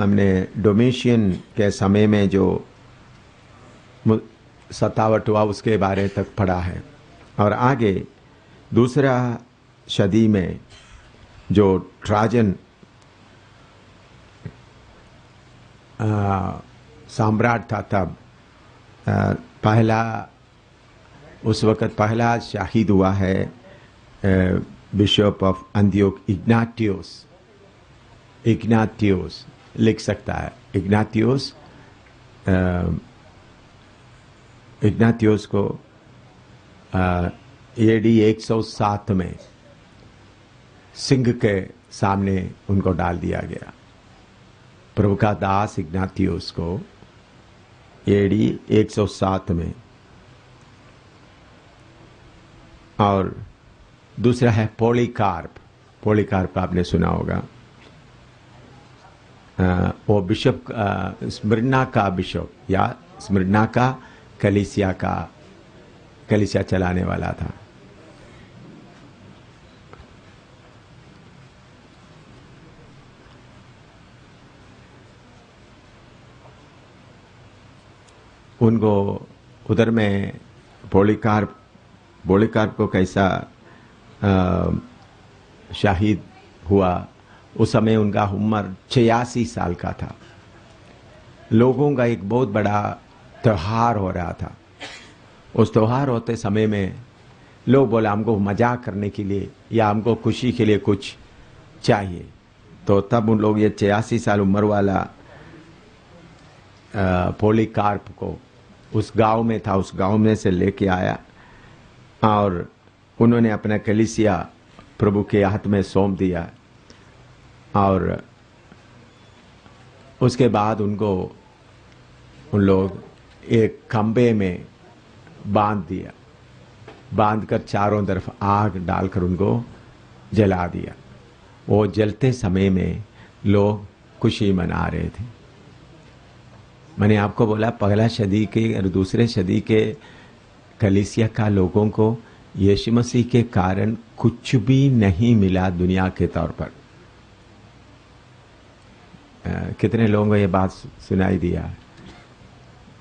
हमने डोमिशियन के समय में जो सतावट हुआ उसके बारे तक पढ़ा है, और आगे दूसरा सदी में जो ट्राजन सम्राट था तब पहला उस वक़्त पहला शहीद हुआ है बिशप ऑफ अंतियोक इग्नातियोस लिख सकता है। इग्नातियोस को एडी 107 में सिंह के सामने उनको डाल दिया गया। प्रभु का दास इग्नातियोस को एडी 107 में। और दूसरा है पॉलीकार्प आपने सुना होगा। वो बिशप स्मिर्ना का बिशप या स्मिर्ना का कलीसिया चलाने वाला था। उनको उधर में पॉलीकार्प को कैसा शहीद हुआ, उस समय उनका उम्र 86 साल का था। लोगों का एक बहुत बड़ा त्योहार हो रहा था। उस त्योहार होते समय में लोग बोले हमको मजाक करने के लिए या हमको खुशी के लिए कुछ चाहिए, तो तब उन लोग ये 86 साल उम्र वाला पॉलीकार्प को उस गांव में था, उस गांव में से लेके आया और उन्होंने अपना कलीसिया प्रभु के हाथ में सौंप दिया। और उसके बाद उनको उन लोग एक खंबे में बांधकर चारों तरफ आग डालकर उनको जला दिया। वो जलते समय में लोग खुशी मना रहे थे। मैंने आपको बोला पहला सदी के और दूसरे सदी के कलीसिया का लोगों को यीशु मसीह के कारण कुछ भी नहीं मिला दुनिया के तौर पर। कितने लोगों को ये बात सुनाई दिया?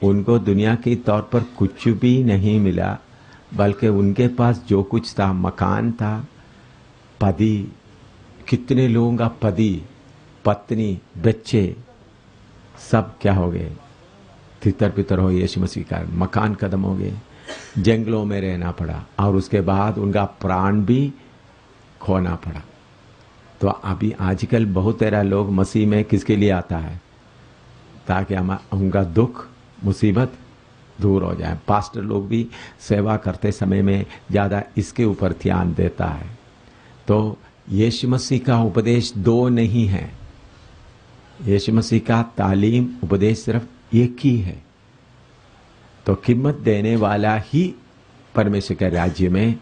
उनको दुनिया के तौर पर कुछ भी नहीं मिला, बल्कि उनके पास जो कुछ था, मकान था, पति, कितने लोगों का पति, पत्नी, बच्चे सब क्या हो गए? तितर पितर हो यीशु मसीह का मकान खत्म हो गए, जंगलों में रहना पड़ा और उसके बाद उनका प्राण भी खोना पड़ा। तो अभी आजकल बहुत सारा लोग मसीह में किसके लिए आता है? ताकि हम उनका दुख मुसीबत दूर हो जाए। पास्टर लोग भी सेवा करते समय में ज़्यादा इसके ऊपर ध्यान देता है। तो यीशु मसीह का उपदेश दो नहीं है। यीशु मसीह का तालीम उपदेश सिर्फ एक ही है। तो कीमत देने वाला ही परमेश्वर के राज्य में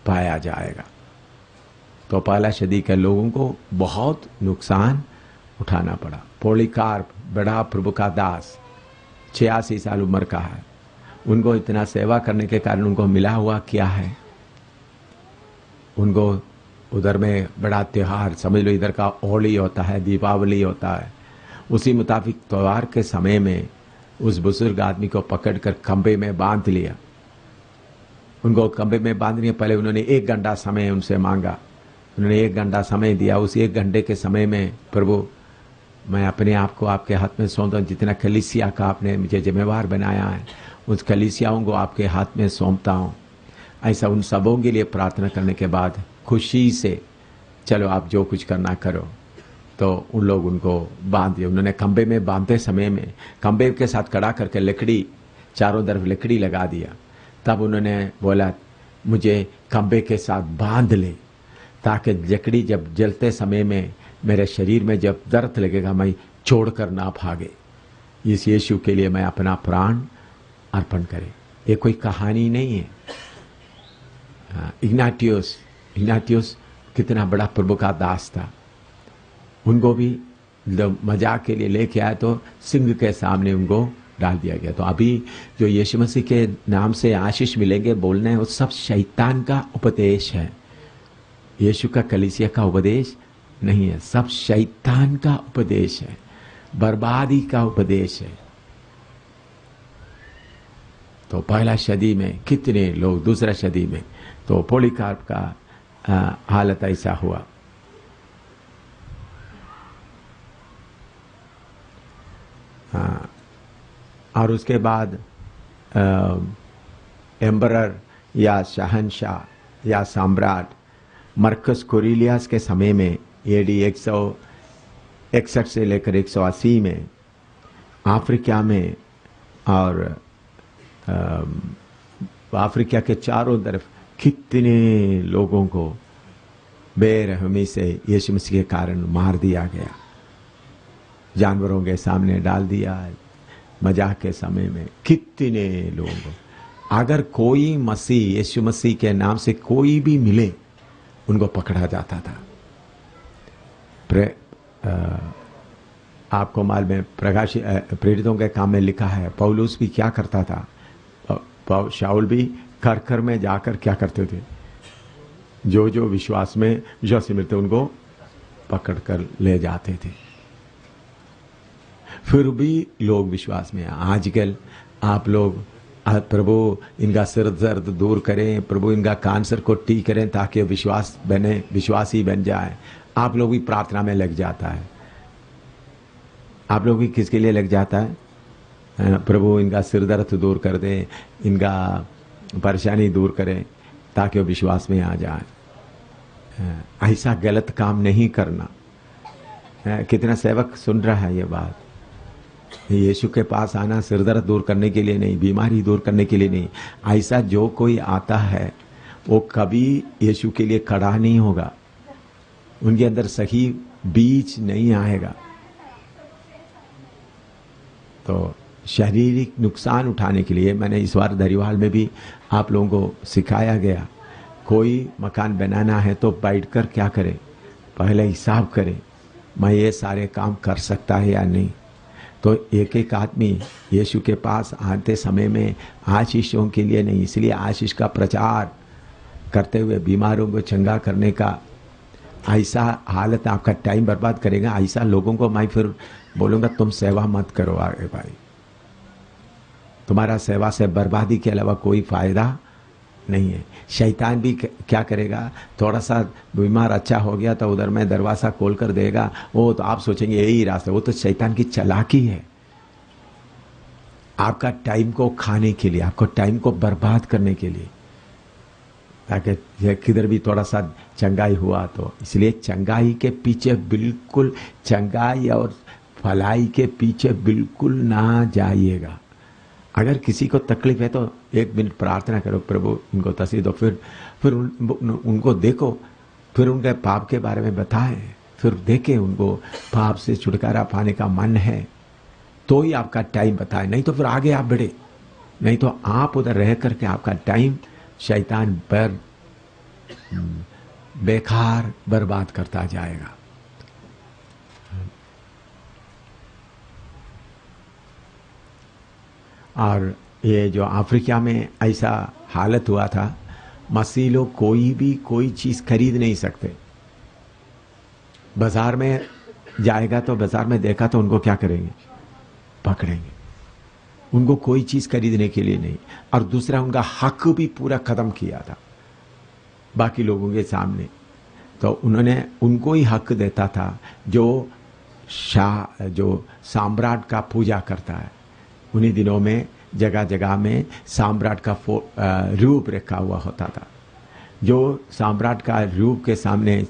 पाया जाएगा। तो पहला सदी के लोगों को बहुत नुकसान उठाना पड़ा। पॉलीकार्प बड़ा प्रभु का दास 86 साल उम्र का है। उनको इतना सेवा करने के कारण उनको मिला हुआ क्या है? उनको उधर में बड़ा त्योहार समझ लो, इधर का होली होता है, दीपावली होता है। उसी मुताबिक त्योहार के समय में उस बुजुर्ग आदमी को पकड़कर खंबे में बांध लिया। उनको खंबे में बांधने पहले उन्होंने 1 घंटा समय उनसे मांगा। उन्होंने 1 घंटा समय दिया। उस 1 घंटे के समय में प्रभु मैं अपने आप को आपके हाथ में सौंपता हूँ। जितना कलीसिया का आपने मुझे जिम्मेवार बनाया है, उस कलीसियाओं को आपके हाथ में सौंपता हूँ। ऐसा उन सबों के लिए प्रार्थना करने के बाद खुशी से चलो आप जो कुछ करना करो। तो उन लोग उनको बांध दिया। उन्होंने खंबे में बांधते समय में खंबे के साथ खड़ा करके लकड़ी, चारों तरफ लकड़ी लगा दिया। तब उन्होंने बोला मुझे खंबे के साथ बांध ले, ताकि लकड़ी जब जलते समय में मेरे शरीर में जब दर्द लगेगा मैं छोड़कर ना भागे। इस यीशु के लिए मैं अपना प्राण अर्पण करे। ये कोई कहानी नहीं है। इग्नातियोस कितना बड़ा प्रभु का दास था। उनको भी मजाक के लिए लेके आए तो सिंह के सामने उनको डाल दिया गया। तो अभी जो यीशु मसीह के नाम से आशीष मिलेंगे बोलने हैं, वो सब शैतान का उपदेश है। यीशु का कलीसिया का उपदेश नहीं है, सब शैतान का उपदेश है। बर्बादी का उपदेश है। तो पहला सदी में कितने लोग, दूसरा सदी में तो पोलीकार्प का हालत ऐसा हुआ। और उसके बाद एम्बरर या शहनशाह या सम्राट मरकस कोरिलियस के समय में एडी 161 से लेकर 180 में अफ्रीका में और अफ्रीका के चारों तरफ कितने लोगों को बेरहमी से यीशु मसीह के कारण मार दिया गया, जानवरों के सामने डाल दिया। मजाक के समय में कितने लोग, अगर कोई मसीह, यीशु मसीह के नाम से कोई भी मिले, उनको पकड़ा जाता था। आपको मालूम है प्रकाश प्रेरितों के काम में लिखा है, पौलुस भी क्या करता था, शाऊल भी घर में जाकर क्या करते थे, जो विश्वासी मिलते उनको पकड़ कर ले जाते थे। फिर भी लोग विश्वास में। आजकल आप लोग, प्रभु इनका सिर दर्द दूर करें, प्रभु इनका कैंसर को ठीक करें ताकि विश्वासी बन जाए। आप लोग भी प्रार्थना में लग जाता है। आप लोग भी किसके लिए लग जाता है? प्रभु इनका सिर दर्द दूर कर दे, इनका परेशानी दूर करें ताकि वो विश्वास में आ जाए। ऐसा गलत काम नहीं करना। कितना सेवक सुन रहा है ये बात? यीशु के पास आना सिर दर्द दूर करने के लिए नहीं, बीमारी दूर करने के लिए नहीं। ऐसा जो कोई आता है वो कभी यीशु के लिए खड़ा नहीं होगा, उनके अंदर सही बीज नहीं आएगा। तो शारीरिक नुकसान उठाने के लिए मैंने इस बार दरिवाल में भी आप लोगों को सिखाया गया, कोई मकान बनाना है तो बैठकर क्या करें, पहले हिसाब करें, मैं ये सारे काम कर सकता है या नहीं। तो एक एक आदमी यीशु के पास आते समय में आशीषों के लिए नहीं, इसलिए आशीष का प्रचार करते हुए बीमारों को चंगा करने का ऐसा हालत आपका टाइम बर्बाद करेगा। ऐसा लोगों को मैं फिर बोलूँगा तुम सेवा मत करो आगे भाई, तुम्हारा सेवा से बर्बादी के अलावा कोई फायदा नहीं है। शैतान भी क्या करेगा, थोड़ा सा बीमार अच्छा हो गया तो उधर में दरवाज़ा खोल कर देगा, वो तो आप सोचेंगे यही रास्ता, वो तो शैतान की चालाकी है। आपका टाइम को खाने के लिए, आपको टाइम को बर्बाद करने के लिए, ताकि किधर भी थोड़ा सा चंगाई हुआ तो। इसलिए चंगाई के पीछे बिल्कुल, चंगाई और भलाई के पीछे बिल्कुल ना जाइएगा। अगर किसी को तकलीफ है तो 1 मिनट प्रार्थना करो, प्रभु इनको तस्वीर दो, फिर उनको देखो, फिर उनके पाप के बारे में बताएं, फिर देखें उनको पाप से छुटकारा पाने का मन है तो ही आपका टाइम बताएं, नहीं तो फिर आगे आप बढ़े, नहीं तो आप उधर रह करके आपका टाइम शैतान पर बेकार बर्बाद करता जाएगा। और ये जो अफ्रीका में ऐसा हालत हुआ था, मसीह लोग कोई भी कोई चीज़ खरीद नहीं सकते। बाजार में जाएगा तो बाजार में देखा तो उनको क्या करेंगे, पकड़ेंगे। उनको कोई चीज़ खरीदने के लिए नहीं। और दूसरा, उनका हक भी पूरा खत्म किया था बाकी लोगों के सामने। तो उन्होंने उनको ही हक देता था जो सम्राट का पूजा करता है। उन्हीं दिनों में जगह जगह में सम्राट का रूप रखा हुआ होता था। जो सम्राट का रूप के सामने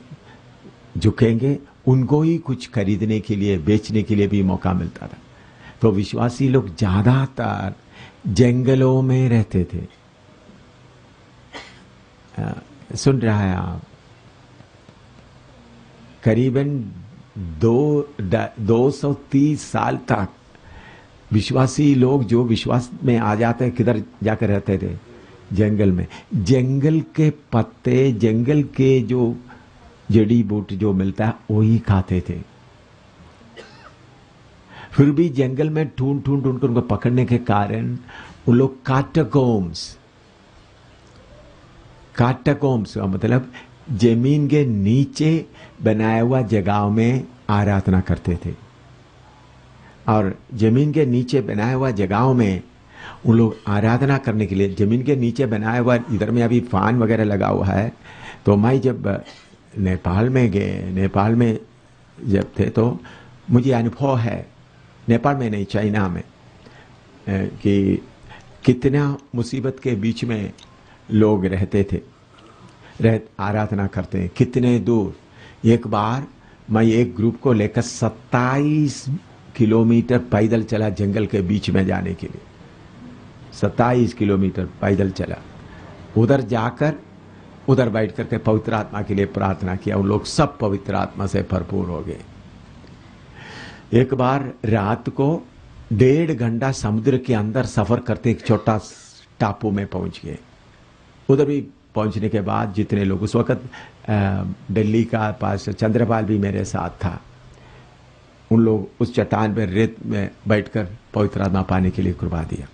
झुकेंगे उनको ही कुछ खरीदने के लिए, बेचने के लिए भी मौका मिलता था। तो विश्वासी लोग ज्यादातर जंगलों में रहते थे। सुन रहा है आप? करीबन 230 साल तक विश्वासी लोग जो विश्वास में आ जाते हैं, किधर जाकर रहते थे? जंगल में। जंगल के पत्ते, जंगल के जो जड़ी बूटी जो मिलता है वही खाते थे। फिर भी जंगल में ढूंढ कर उनको पकड़ने के कारण उन लोग काटाकोम्स मतलब जमीन के नीचे बनाया हुआ जगहों में आराधना करते थे। और जमीन के नीचे बनाए हुआ जगहों में उन लोग आराधना करने के लिए, जमीन के नीचे बनाया हुआ, इधर में अभी फैन वगैरह लगा हुआ है। तो मैं जब नेपाल में गए, नेपाल में जब थे तो मुझे अनुभव है, नेपाल में नहीं चाइना में, कि कितना मुसीबत के बीच में लोग रहते थे, आराधना करते हैं, कितने दूर। एक बार मैं एक ग्रुप को लेकर 27 किलोमीटर पैदल चला जंगल के बीच में जाने के लिए। 27 किलोमीटर पैदल चला, उधर जाकर उधर बैठ करके पवित्र आत्मा के लिए प्रार्थना किया। उन लोग सब पवित्र आत्मा से भरपूर हो गए। एक बार रात को 1.5 घंटा समुद्र के अंदर सफर करते एक छोटा टापू में पहुंच गए। उधर भी पहुंचने के बाद जितने लोग, उस वक्त दिल्ली का पास चंद्रपाल भी मेरे साथ था, उन लोग उस चट्टान पर रेत में बैठकर पवित्र आत्मा पाने के लिए कृपा दिया।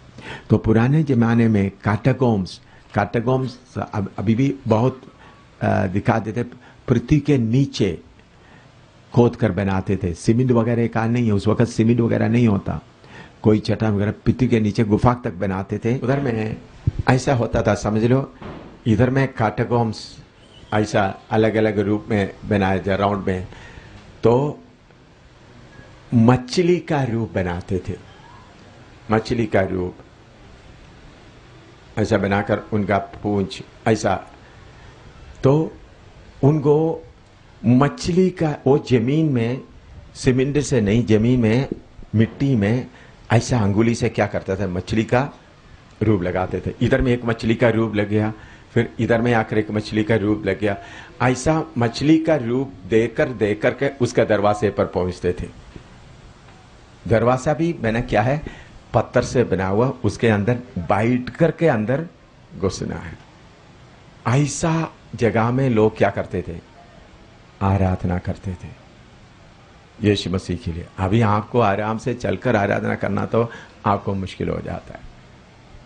तो पुराने जमाने में कैटाकॉम्स अभी भी बहुत दिखा देते, पृथ्वी के नीचे खोद कर बनाते थे। सीमेंट वगैरह का नहीं है, उस वक्त सीमेंट वगैरह नहीं होता, कोई चट्टान वगैरह पृथ्वी के नीचे गुफा तक बनाते थे। उधर में ऐसा होता था, समझ लो, इधर में कैटाकॉम्स ऐसा अलग अलग रूप में बनाए जा राउंड में, तो मछली का रूप बनाते थे, मछली का रूप ऐसा बनाकर उनका पूंछ ऐसा, तो उनको मछली का, वो जमीन में सीमेंट से नहीं, जमीन में मिट्टी में ऐसा अंगुली से क्या करता था, मछली का रूप लगाते थे। इधर में एक मछली का रूप लग गया, फिर इधर में आकर एक मछली का रूप लग गया। ऐसा मछली का रूप देकर के उसका दरवाजे पर पहुंचते थे। दरवाजा भी मैंने क्या है, पत्थर से बना हुआ, उसके अंदर बैठ करके अंदर घुसना है। ऐसा जगह में लोग क्या करते थे, आराधना करते थे यीशु मसीह के लिए। अभी आपको आराम से चलकर आराधना करना तो आपको मुश्किल हो जाता है,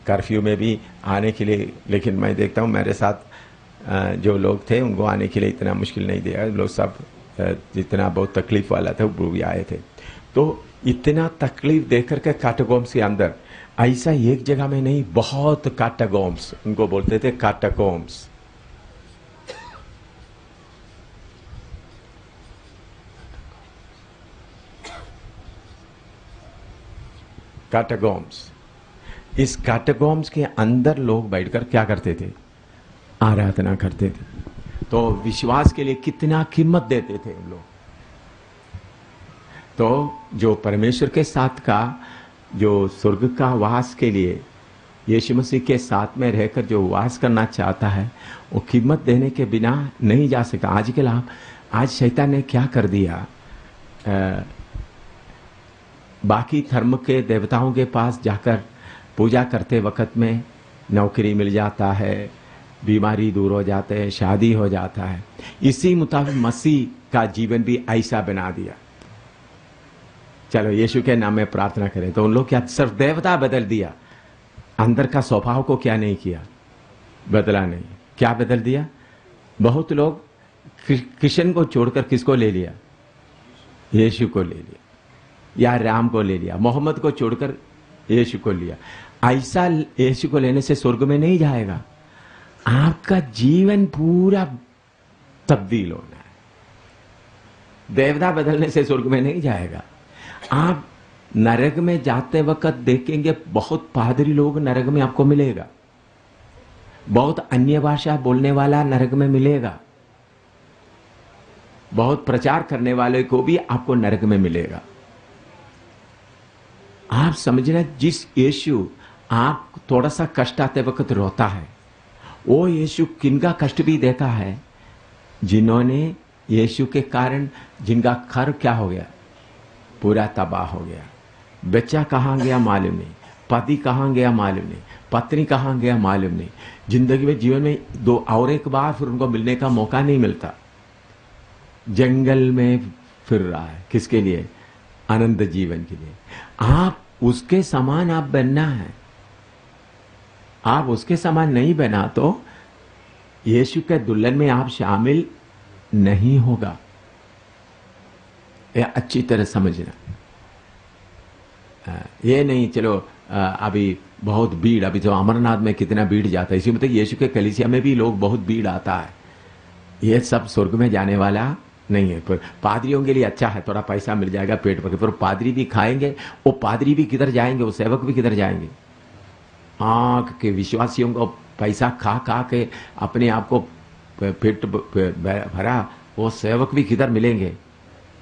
कर्फ्यू में भी आने के लिए। लेकिन मैं देखता हूँ मेरे साथ जो लोग थे उनको आने के लिए इतना मुश्किल नहीं दिया, लोग सब जितना बहुत तकलीफ वाला था वो भी आए थे। तो इतना तकलीफ देकर के कैटाकॉम्स के अंदर, ऐसा एक जगह में नहीं, बहुत कैटाकॉम्स, उनको बोलते थे कैटाकॉम्स। कैटाकॉम्स, इस कैटाकॉम्स के अंदर लोग बैठकर क्या करते थे, आराधना करते थे। तो विश्वास के लिए कितना कीमत देते थे हम लोग। तो जो परमेश्वर के साथ का, जो स्वर्ग का वास के लिए यीशु मसीह के साथ में रहकर जो वास करना चाहता है, वो कीमत देने के बिना नहीं जा सका। आजकल आज शैतान ने क्या कर दिया, बाकी धर्म के देवताओं के पास जाकर पूजा करते वक्त में नौकरी मिल जाता है, बीमारी दूर हो जाते है, शादी हो जाता है। इसी मुताबिक मसीह का जीवन भी ऐसा बना दिया। चलो यीशु के नाम में प्रार्थना करें, तो उन लोग क्या सिर्फ देवता बदल दिया, अंदर का स्वभाव को क्या नहीं किया, बदला नहीं। क्या बदल दिया, बहुत लोग कृष्ण को छोड़कर किसको ले लिया, यीशु को ले लिया, या राम को ले लिया, मोहम्मद को छोड़कर यीशु को लिया। ऐसा यीशु को लेने से स्वर्ग में नहीं जाएगा, आपका जीवन पूरा तब्दील होना है। देवता बदलने से स्वर्ग में नहीं जाएगा। आप नरक में जाते वक्त देखेंगे बहुत पादरी लोग नरक में आपको मिलेगा, बहुत अन्य भाषा बोलने वाला नरक में मिलेगा, बहुत प्रचार करने वाले को भी आपको नरक में मिलेगा। आप समझना, जिस यीशु आप थोड़ा सा कष्ट आते वक्त रोता है, वो यीशु किनका कष्ट भी देता है, जिन्होंने यीशु के कारण जिनका घर क्या हो गया, पूरा तबाह हो गया। बच्चा कहाँ गया मालूम नहीं, पति कहाँ गया मालूम नहीं, पत्नी कहाँ गया मालूम नहीं, जिंदगी में जीवन में दो और एक बार फिर उनको मिलने का मौका नहीं मिलता। जंगल में फिर रहा है, किसके लिए, आनंद जीवन के लिए। आप उसके समान आप बनना है। आप उसके समान नहीं बना तो यीशु के दुल्हन में आप शामिल नहीं होगा। यह अच्छी तरह समझना। ये नहीं चलो अभी बहुत भीड़, अभी तो अमरनाथ में कितना भीड़ जाता है, इसी मतलब यीशु के कलीसिया में भी लोग बहुत भीड़ आता है, ये सब स्वर्ग में जाने वाला नहीं है। पर पादरियों के लिए अच्छा है, थोड़ा पैसा मिल जाएगा पेट भर के, पर पादरी भी खाएंगे, वो पादरी भी किधर जाएंगे, वो सेवक भी किधर जाएंगे। आंख के विश्वासियों को पैसा खा खा के अपने आप को पेट भरा, वो सेवक भी किधर मिलेंगे,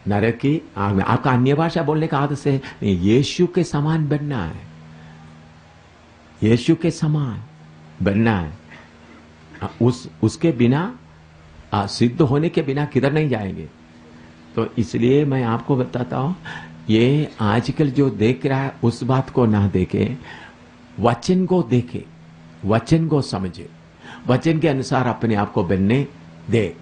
नरक की आग में। आपका अन्य भाषा बोलने का आदत से नहीं, यीशु के समान बनना है, यीशु के समान बनना है। उसके बिना सिद्ध होने के बिना किधर नहीं जाएंगे। तो इसलिए मैं आपको बताता हूं, ये आजकल जो देख रहा है उस बात को ना देखे, वचन को देखे, वचन को समझे, वचन के अनुसार अपने आप को बनने दे।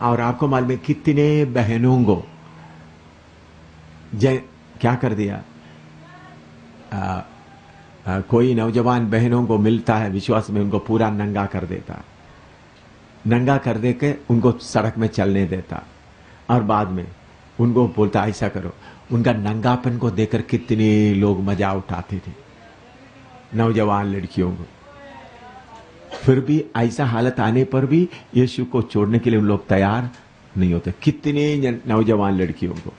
और आपको मालूम है कितने बहनों को क्या कर दिया, कोई नौजवान बहनों को मिलता है विश्वास में, उनको पूरा नंगा कर देता, नंगा कर दे के उनको सड़क में चलने देता, और बाद में उनको बोलता ऐसा करो। उनका नंगापन को देखकर कितने लोग मजा उठाते थे, नौजवान लड़कियों को। फिर भी ऐसा हालत आने पर भी यीशु को छोड़ने के लिए उन लोग तैयार नहीं होते। कितने नौजवान लड़कियों को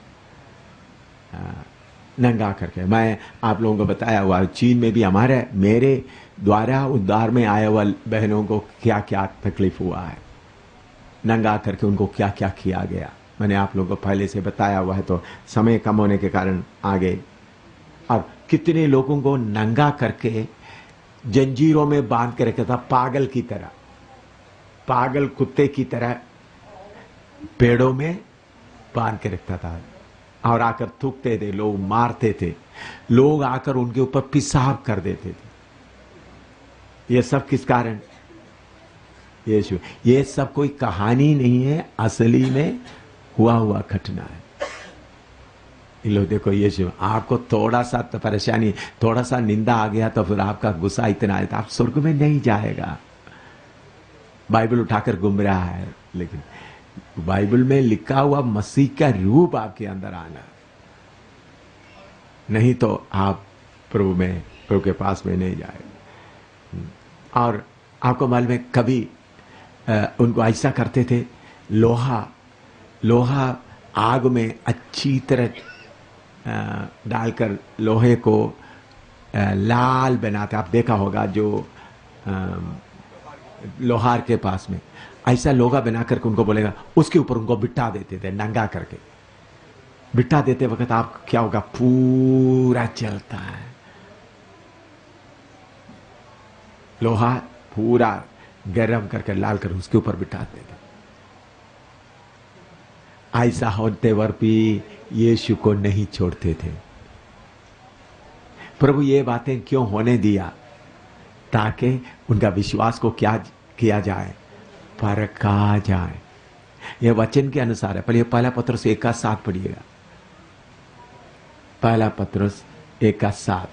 नंगा करके, मैं आप लोगों को बताया हुआ, चीन में भी मेरे द्वारा उद्धार में आए हुआ बहनों को क्या क्या तकलीफ हुआ है, नंगा करके उनको क्या क्या किया गया। मैंने आप लोगों को पहले से बताया हुआ है, तो समय कम होने के कारण आगे। और कितने लोगों को नंगा करके जंजीरों में बांध के रखा था, पागल की तरह, पागल कुत्ते की तरह पेड़ों में बांध के रखता था, और आकर थूकते थे, लोग मारते थे, लोग आकर उनके ऊपर पेशाब कर देते थे। ये सब किस कारण? यीशु। ये सब कोई कहानी नहीं है, असली में हुआ घटना है। लो देखो यीशु, आपको थोड़ा सा तो परेशानी, थोड़ा सा निंदा आ गया तो फिर आपका गुस्सा इतना है तो आप स्वर्ग में नहीं जाएगा। बाइबल उठाकर घूम रहा है, लेकिन बाइबल में लिखा हुआ मसीह का रूप आपके अंदर आना, नहीं तो आप प्रभु के पास में नहीं जाएंगे। और आपको मालूम है कभी उनको ऐसा करते थे, लोहा आग में अच्छी तरह डालकर लोहे को लाल बनाते, आप देखा होगा जो लोहार के पास में ऐसा लोहा बना करके उनको बोलेगा, उसके ऊपर उनको बिठा देते थे, नंगा करके बिठा देते वक्त आप क्या होगा, पूरा चलता है, लोहा पूरा गरम करके लाल कर उसके ऊपर बिठाते थे। ऐसा होते वर भी यीशु को नहीं छोड़ते थे। प्रभु ये बातें क्यों होने दिया? ताकि उनका विश्वास को क्या किया जाए, परखा जाए। यह वचन के अनुसार है। पहले पहला पत्रस 1:7 पढ़िएगा, पहला पत्रस 1:7।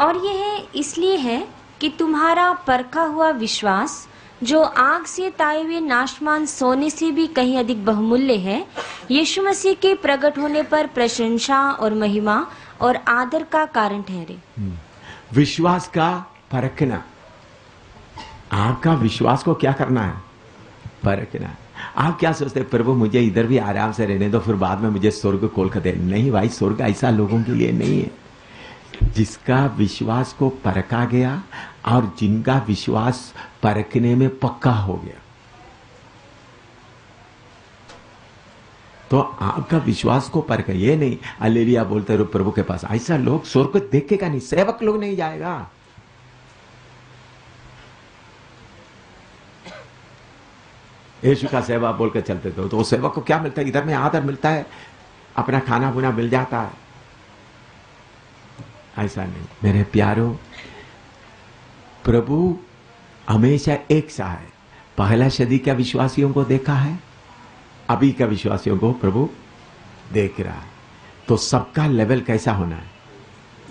और यह इसलिए है कि तुम्हारा परखा हुआ विश्वास, जो आग से ताए हुए नाशमान सोने से भी कहीं अधिक बहुमूल्य है, यीशु मसीह के प्रकट होने पर प्रशंसा और महिमा और आदर का कारण ठहरे। विश्वास का परखना, आपका विश्वास को क्या करना है? परखना। आप क्या सोचते हैं, प्रभु मुझे इधर भी आराम से रहने दो, फिर बाद में मुझे स्वर्ग खोल कर दे। नहीं भाई, स्वर्ग ऐसा लोगों के लिए नहीं है जिसका विश्वास को परखा गया और जिनका विश्वास परखने में पक्का हो गया। तो आपका विश्वास को परख, ये नहीं हालेलुया बोलते रहो प्रभु के पास, ऐसा लोग स्वर्ग देखेगा नहीं, सेवक लोग नहीं जाएगा। यीशु का सेवा बोल के चलते थे तो वो सेवक को क्या मिलता है? इधर में आदर मिलता है, अपना खाना पीना मिल जाता है। ऐसा नहीं मेरे प्यारो, प्रभु हमेशा एक सा है। पहला सदी का विश्वासियों को देखा है, अभी का विश्वासियों को प्रभु देख रहा है। तो सबका लेवल कैसा होना है?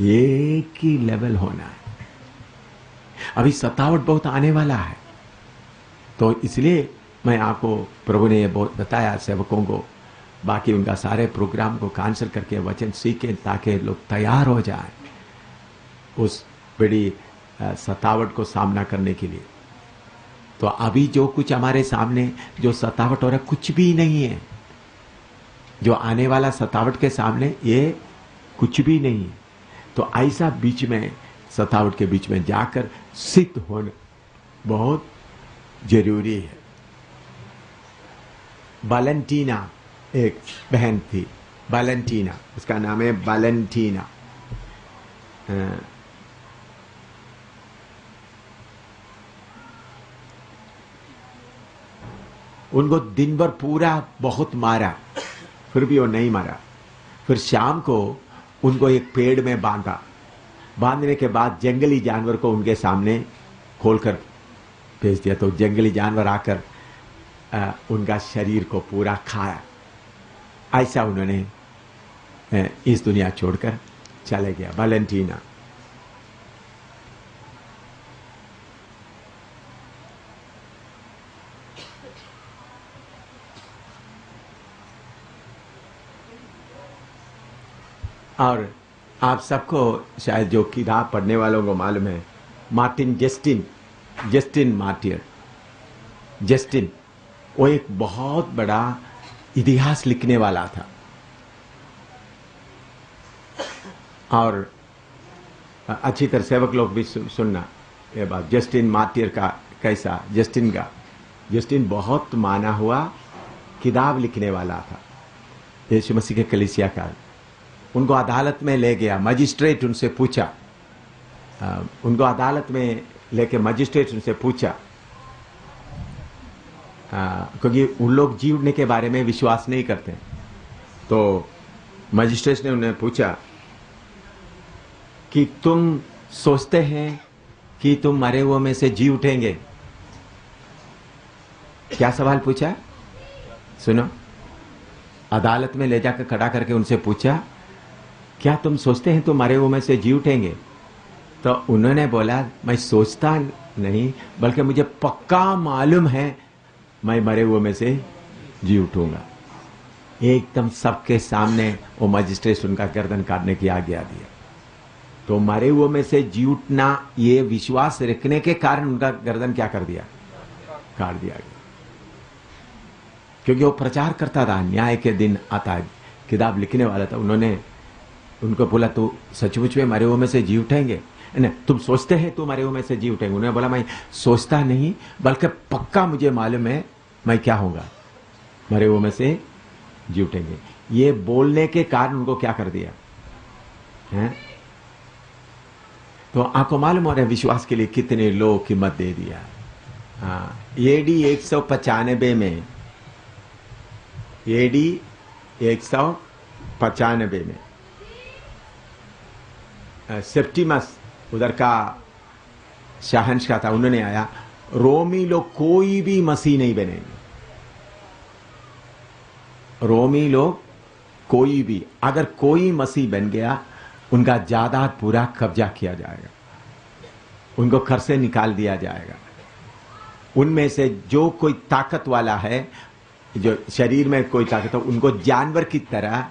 एक ही लेवल होना है। अभी सतावट बहुत आने वाला है, तो इसलिए मैं आपको प्रभु ने ये बहुत बताया सेवकों को, बाकी उनका सारे प्रोग्राम को कैंसिल करके वचन सीखे ताकि लोग तैयार हो जाएं उस बड़ी सतावट को सामना करने के लिए। तो अभी जो कुछ हमारे सामने जो सतावट हो रहा है कुछ भी नहीं है, जो आने वाला सतावट के सामने ये कुछ भी नहीं है। तो ऐसा बीच में सतावट के बीच में जाकर सिद्ध होना बहुत जरूरी है। वैलेंटीना एक बहन थी, वैलेंटीना, उसका नाम है वैलेंटीना। उनको दिन भर पूरा बहुत मारा, फिर भी वो नहीं मरा। फिर शाम को उनको एक पेड़ में बांधा, बांधने के बाद जंगली जानवर को उनके सामने खोलकर भेज दिया। तो जंगली जानवर आकर उनका शरीर को पूरा खाया। ऐसा उन्होंने इस दुनिया छोड़कर चले गया वैलेंटीना। और आप सबको शायद जो किताब पढ़ने वालों को मालूम है, मार्टिन जस्टिन मार्टियर, जस्टिन वो एक बहुत बड़ा इतिहास लिखने वाला था। और अच्छी तरह सेवक लोग भी सुनना ये बात, जस्टिन मार्टियर का कैसा, जस्टिन बहुत माना हुआ किताब लिखने वाला था यीशु मसीह के कलीसिया का। उनको अदालत में ले गया, मजिस्ट्रेट उनसे पूछा, उनको अदालत में लेके मजिस्ट्रेट उनसे पूछा, क्योंकि उन लोग जी उठने के बारे में विश्वास नहीं करते। तो मजिस्ट्रेट ने उन्हें पूछा कि तुम सोचते हैं कि तुम मरे हुए में से जी उठेंगे? क्या सवाल पूछा सुनो, अदालत में ले जाकर खड़ा करके उनसे पूछा, क्या तुम सोचते हैं तुम मरे हुए में से जी उठेंगे? तो उन्होंने बोला, मैं सोचता नहीं बल्कि मुझे पक्का मालूम है मैं मरे हुए में से जी उठूंगा। एकदम सबके सामने वो मजिस्ट्रेट उनका गर्दन काटने की आज्ञा दिया। तो मरे हुए में से जी उठना ये विश्वास रखने के कारण उनका गर्दन क्या कर दिया, काट दिया गया। क्योंकि वो प्रचार करता था, न्याय के दिन आता है, किताब लिखने वाला था। उन्होंने उनको बोला, तो सचमुच में मरे हुए में से जी उठेंगे? नहीं, तुम सोचते हैं तुम मरे हुए में से जी उठेंगे? उन्होंने बोला, मैं सोचता नहीं बल्कि पक्का मुझे मालूम है मैं क्या होगा, मरे हुए में से जी उठेंगे। ये बोलने के कारण उनको क्या कर दिया है? तो आपको मालूम हो रहा है विश्वास के लिए कितने लोग कीमत दे दिया। हाँ, एडी 195 में, एडी 195 में सेप्टिमस उधर का शहंशाह था, उन्होंने आया, रोमी लोग कोई भी मसीह नहीं बनेंगे। रोमी लोग कोई भी, अगर कोई मसीह बन गया उनका जायदाद पूरा कब्जा किया जाएगा, उनको घर से निकाल दिया जाएगा। उनमें से जो कोई ताकत वाला है, जो शरीर में कोई ताकत हो, उनको जानवर की तरह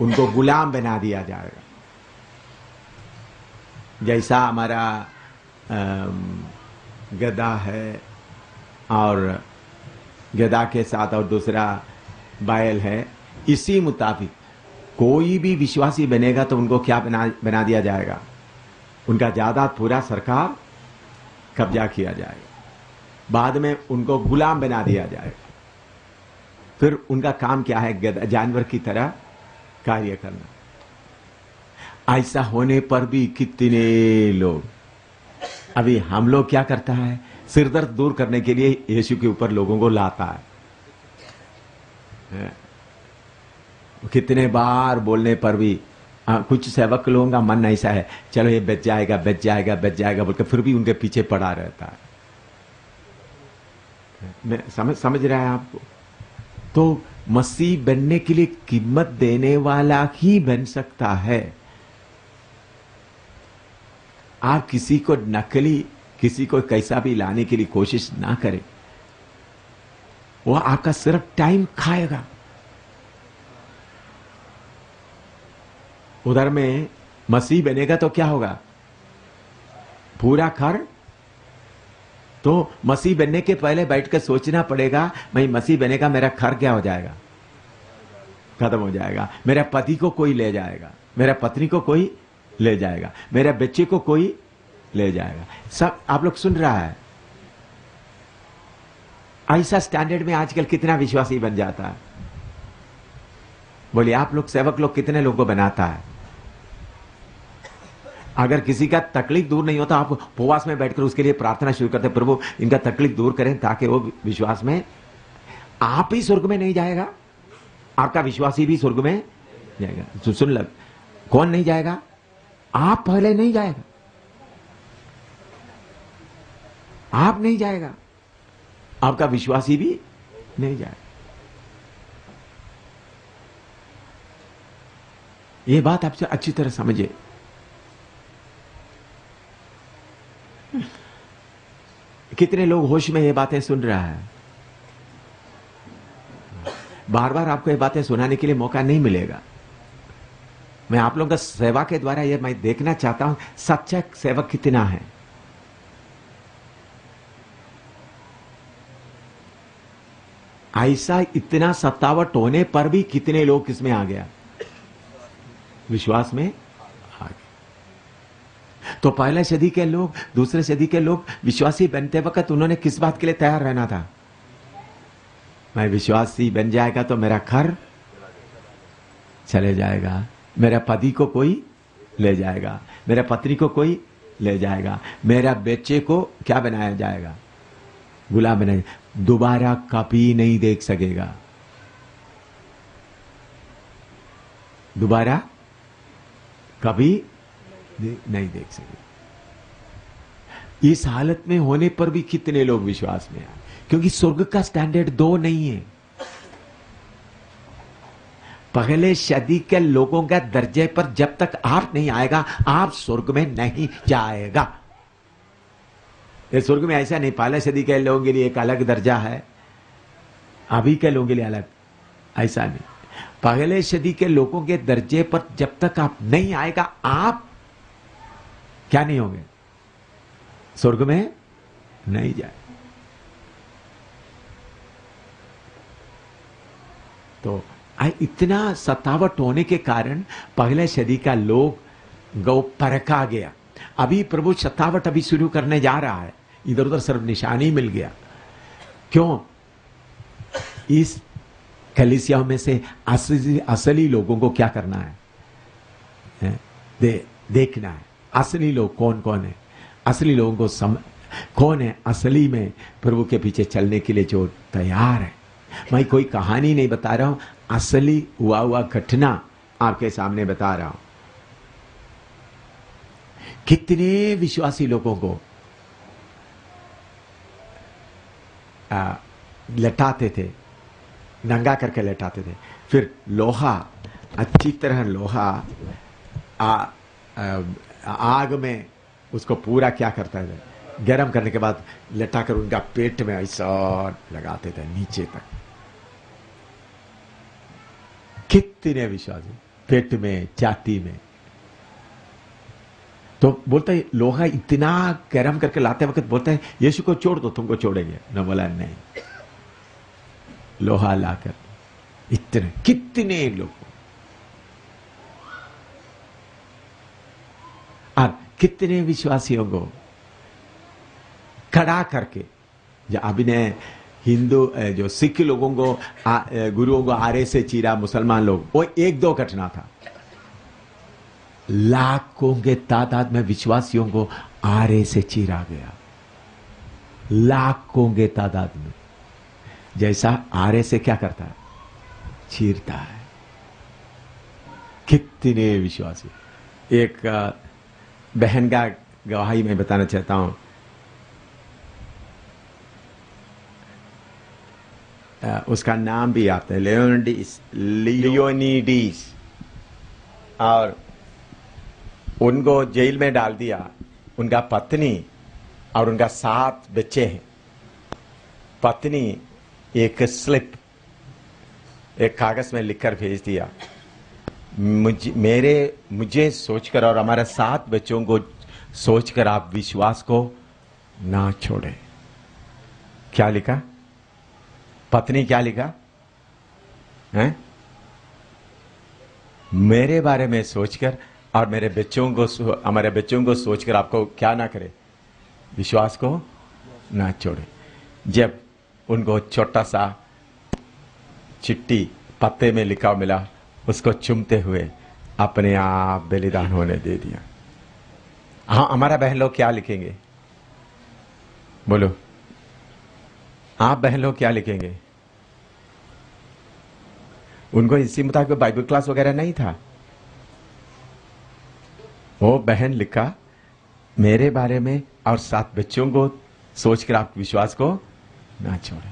उनको गुलाम बना दिया जाएगा। जैसा हमारा गधा है और गधा के साथ और दूसरा बैल है, इसी मुताबिक कोई भी विश्वासी बनेगा तो उनको क्या बना दिया जाएगा, उनका जायदाद पूरा सरकार कब्जा किया जाएगा, बाद में उनको गुलाम बना दिया जाएगा। फिर उनका काम क्या है, जानवर की तरह कार्य करना। ऐसा होने पर भी कितने लोग, अभी हम लोग क्या करता है, सिरदर्द दूर करने के लिए यीशु के ऊपर लोगों को लाता है। कितने बार बोलने पर भी कुछ सेवक लोगों का मन ऐसा है, चलो ये बच जाएगा बच जाएगा बच जाएगा बोलकर फिर भी उनके पीछे पड़ा रहता है। मैं समझ रहा है आपको? तो मसीह बनने के लिए कीमत देने वाला ही बन सकता है। आप किसी को नकली, किसी को कैसा भी लाने के लिए कोशिश ना करें। वो आपका सिर्फ टाइम खाएगा। उधर में मसीह बनेगा तो क्या होगा? पूरा घर। तो मसीह बनने के पहले बैठ कर सोचना पड़ेगा, मैं मसीह बनेगा मेरा घर क्या हो जाएगा? खत्म हो जाएगा। मेरा पति को कोई ले जाएगा, मेरा पत्नी को कोई ले जाएगा, मेरे बच्चे को कोई ले जाएगा। सब आप लोग सुन रहा है? ऐसा स्टैंडर्ड में आजकल कितना विश्वासी बन जाता है? बोलिए, आप लोग सेवक लोग कितने लोगों को बनाता है? अगर किसी का तकलीफ दूर नहीं होता, आप उपवास में बैठकर उसके लिए प्रार्थना शुरू करते, प्रभु इनका तकलीफ दूर करें, ताकि वो विश्वास में, आप ही स्वर्ग में नहीं जाएगा, आपका विश्वासी भी स्वर्ग में जाएगा। सुन लग, कौन नहीं जाएगा? आप पहले नहीं जाएगा, आप नहीं जाएगा, आपका विश्वासी भी नहीं जाएगा। ये बात आपसे अच्छी तरह समझिए। कितने लोग होश में ये बातें सुन रहा है? बार बार आपको ये बातें सुनाने के लिए मौका नहीं मिलेगा। मैं आप लोगों का सेवा के द्वारा ये मैं देखना चाहता हूं, सच्चा सेवक कितना है। ऐसा इतना सत्तावट होने पर भी कितने लोग किसमें आ गया? विश्वास में आ गए। तो पहले सदी के लोग, दूसरे सदी के लोग विश्वासी बनते वक्त उन्होंने किस बात के लिए तैयार रहना था? मैं विश्वासी बन जाएगा तो मेरा घर चले जाएगा, मेरा पति को कोई ले जाएगा, मेरा पत्नी को कोई ले जाएगा, मेरा बच्चे को क्या बनाया जाएगा? गुलाम बनाया, दोबारा कभी नहीं देख सकेगा, दोबारा कभी नहीं देख सके। इस हालत में होने पर भी कितने लोग विश्वास में आए? क्योंकि स्वर्ग का स्टैंडर्ड दो नहीं है। पहले सदी के लोगों के दर्जे पर जब तक आप नहीं आएगा, आप स्वर्ग में नहीं जाएगा। ये स्वर्ग में ऐसा नहीं, पहले सदी के लोगों के लिए एक अलग दर्जा है, अभी के लोगों के लिए अलग, ऐसा नहीं। पहले सदी के लोगों के दर्जे पर जब तक आप नहीं आएगा, आप क्या नहीं होंगे? स्वर्ग में नहीं जाए। तो इतना सतावट होने के कारण पहले सदी का लोग गौ परखा गया। अभी प्रभु सतावट अभी शुरू करने जा रहा है, इधर उधर सिर्फ निशानी मिल गया। क्यों? इस कलीसिया में से असली लोगों को क्या करना है? देखना है असली लोग कौन कौन है, असली लोगों को कौन है असली में प्रभु के पीछे चलने के लिए जो तैयार है। मैं कोई कहानी नहीं बता रहा हूं, असली हुआ घटना आपके सामने बता रहा हूं। कितने विश्वासी लोगों को लटाते थे, नंगा करके लटाते थे, फिर लोहा, अच्छी तरह लोहा आग में उसको पूरा क्या करता है, गर्म करने के बाद लटाकर उनका पेट में ऐसा लगाते थे नीचे तक। कितने विश्वासी पेट में, छाती में। तो बोलता है लोहा इतना गर्म करके लाते वक्त बोलता है यीशु को छोड़ दो, तुमको छोड़ेंगे न। बोला नहीं, लोहा लाकर इतने कितने लोग और कितने विश्वासियों को खड़ा करके, जो अभी ने हिंदू जो सिख लोगों को गुरुओं को आरे से चीरा, मुसलमान लोग, वो एक दो घटना था। लाखों के तादाद में विश्वासियों को आरे से चीरा गया, लाखों के तादाद में। जैसा आरे से क्या करता है, चीरता है। कितने विश्वासी। एक बहन का गवाही मैं बताना चाहता हूं। उसका नाम भी आता है लियोनीडिस, और उनको जेल में डाल दिया। उनका पत्नी और उनका 7 बच्चे हैं। पत्नी एक स्लिप, एक कागज में लिखकर भेज दिया। मुझे सोचकर और हमारे 7 बच्चों को सोचकर आप विश्वास को ना छोड़े। क्या लिखा? पत्नी क्या लिखा है? मेरे बारे में सोचकर और हमारे बच्चों को सोचकर आपको क्या ना करे, विश्वास को ना छोड़े। जब उनको छोटा सा चिट्ठी पत्ते में लिखा मिला, उसको चुमते हुए अपने आप बलिदान होने दे दिया। हाँ, हमारा बहन लोग क्या लिखेंगे? बोलो, आप बहन लोग क्या लिखेंगे? उनको इसी मुताबिक बाइबल क्लास वगैरह नहीं था। वो बहन लिखा मेरे बारे में और 7 बच्चों को सोचकर आप विश्वास को ना छोड़े।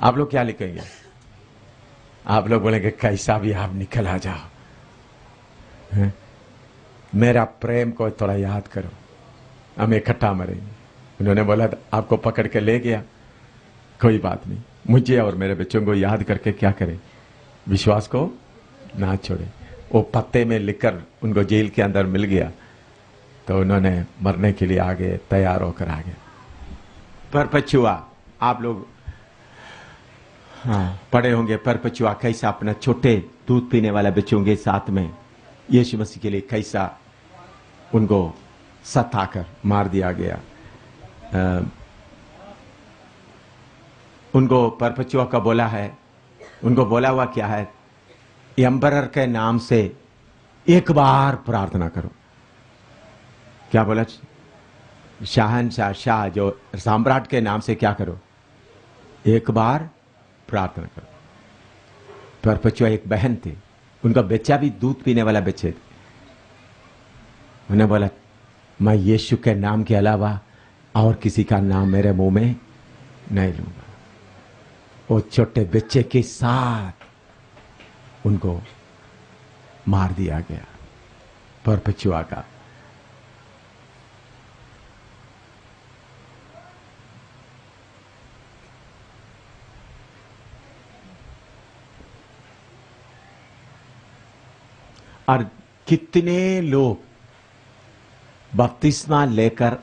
आप लोग क्या लिखेंगे? आप लोग बोलेंगे कैसा भी आप निकल आ जाओ, है? मेरा प्रेम को थोड़ा याद करो, हम इकट्ठा मरेंगे। उन्होंने बोला आपको पकड़ के ले गया, कोई बात नहीं, मुझे और मेरे बच्चों को याद करके क्या करें, विश्वास को ना छोड़े। वो पत्ते में लिखकर उनको जेल के अंदर मिल गया, तो उन्होंने मरने के लिए आगे तैयार होकर आ गए। परपचुआ, आप लोग पढ़े होंगे, परपचुआ कैसा अपना छोटे दूध पीने वाला बच्चों के साथ में यीशु मसीह के लिए कैसा उनको सताकर मार दिया गया। उनको परपचुआ का बोला है, उनको बोला हुआ क्या है, एम्परर के नाम से एक बार प्रार्थना करो। क्या बोला? शाहनशाह, शाह जो सम्राट के नाम से क्या करो, एक बार प्रार्थना करो। परपचुआ एक बहन थी, उनका बच्चा भी दूध पीने वाला बच्चे थे। उन्होंने बोला मैं यीशु के नाम के अलावा और किसी का नाम मेरे मुंह में नहीं लूंगा। वो छोटे बच्चे के साथ उनको मार दिया गया, परपचुआ का। और कितने लोग बपतिस्मा लेकर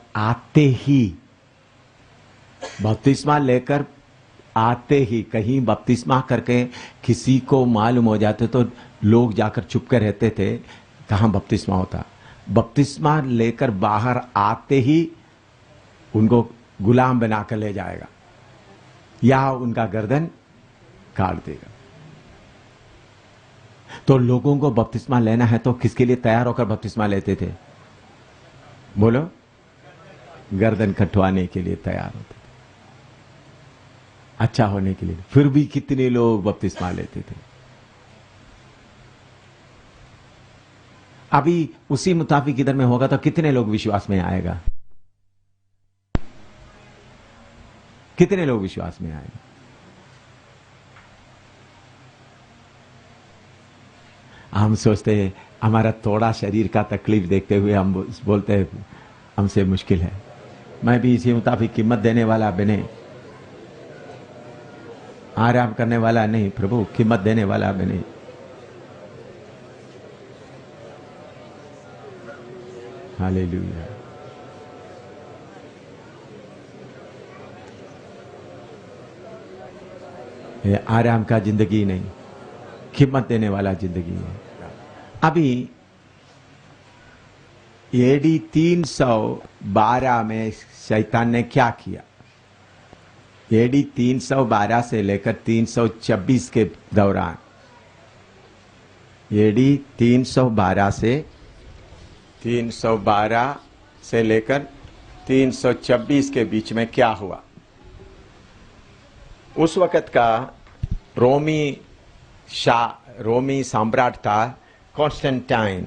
आते ही कहीं बपतिस्मा करके किसी को मालूम हो जाते तो लोग जाकर चुप कर रहते थे, कहां बपतिस्मा होता। बपतिस्मा लेकर बाहर आते ही उनको गुलाम बनाकर ले जाएगा या उनका गर्दन काट देगा। तो लोगों को बपतिस्मा लेना है तो किसके लिए तैयार होकर बपतिस्मा लेते थे? बोलो, गर्दन कटवाने के लिए तैयार होते थे, अच्छा होने के लिए। फिर भी कितने लोग बपतिस्मा लेते थे। अभी उसी मुताबिक इधर में होगा तो कितने लोग विश्वास में आएगा? कितने लोग विश्वास में आएगा? हम सोचते हैं हमारा थोड़ा शरीर का तकलीफ देखते हुए हम बोलते हैं हमसे मुश्किल है। मैं भी इसी मुताबिक कीमत देने वाला बने, आराम करने वाला नहीं, प्रभु कीमत देने वाला बने। हालेलुया। ये आराम का जिंदगी नहीं, कीमत देने वाला जिंदगी है। अभी एडी 312 में शैतान ने क्या किया? एडी 312 से लेकर 326 के दौरान, एडी 312 से लेकर 326 के बीच में क्या हुआ? उस वक्त का रोमी सम्राट था कॉन्स्टेंटाइन,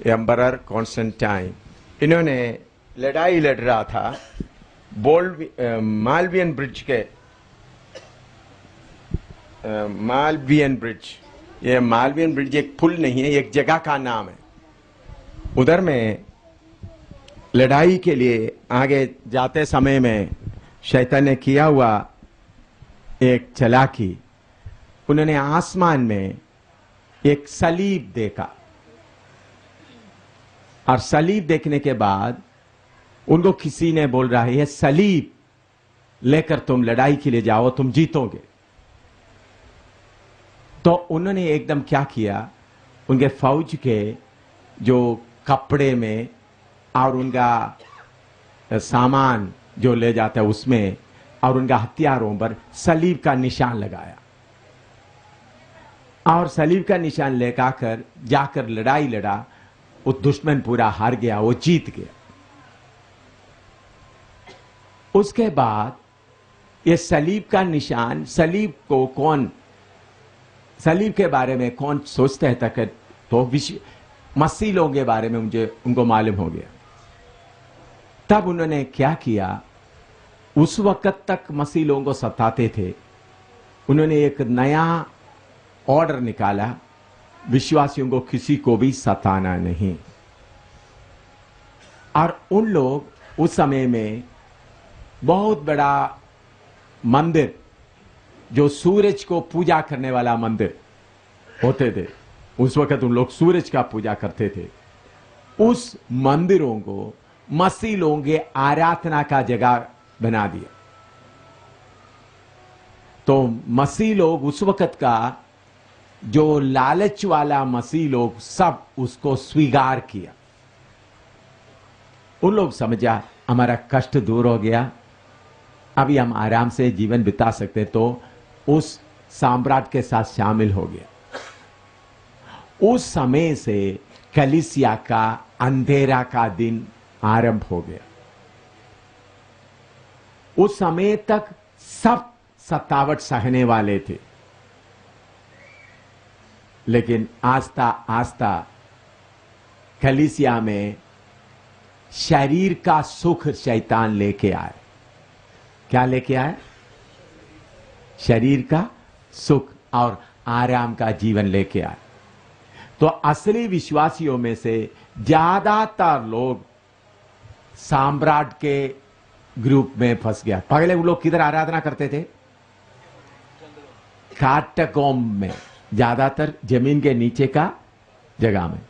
एम्परर कॉन्स्टेंटाइन। इन्होंने लड़ाई लड़ रहा था मालवियन ब्रिज के, मालवियन ब्रिज, ये मालवियन ब्रिज एक पुल नहीं है, एक जगह का नाम है। उधर में लड़ाई के लिए आगे जाते समय में शैतान ने किया हुआ एक चालाकी, उन्होंने आसमान में एक सलीब देखा और सलीब देखने के बाद उनको किसी ने बोल रहा है ये सलीब लेकर तुम लड़ाई के लिए जाओ, तुम जीतोगे। तो उन्होंने एकदम क्या किया, उनके फौज के जो कपड़े में और उनका सामान जो ले जाता है उसमें और उनका हथियारों पर सलीब का निशान लगाया और सलीब का निशान लेकर जाकर लड़ाई लड़ा। वो दुश्मन पूरा हार गया, वो जीत गया। उसके बाद ये सलीब का निशान, सलीब को कौन, सलीब के बारे में कौन सोचते हैं तक, तो मसीह लोगों के बारे में मुझे उनको मालूम हो गया। तब उन्होंने क्या किया, उस वक्त तक मसीह लोगों को सताते थे, उन्होंने एक नया ऑर्डर निकाला, विश्वासियों को किसी को भी सताना नहीं। और उन लोग उस समय में बहुत बड़ा मंदिर, जो सूरज को पूजा करने वाला मंदिर होते थे, उस वक्त उन लोग सूरज का पूजा करते थे, उस मंदिरों को मसीह लोगों के आराधना का जगह बना दिया। तो मसीह लोग उस वक्त का जो लालच वाला मसीह लोग सब उसको स्वीकार किया। उन लोग समझा हमारा कष्ट दूर हो गया, अभी हम आराम से जीवन बिता सकते, तो उस साम्राज्य के साथ शामिल हो गया। उस समय से कलीसिया का अंधेरा का दिन आरंभ हो गया। उस समय तक सब सतावट सहने वाले थे, लेकिन आस्ता आस्ता कलीसिया में शरीर का सुख शैतान लेके आए। क्या लेके आए? शरीर का सुख और आराम का जीवन लेके आए। तो असली विश्वासियों में से ज्यादातर लोग साम्राज्य के ग्रुप में फंस गया। पहले वो लोग किधर आराधना करते थे? काटकोम में, ज्यादातर जमीन के नीचे का जगह में।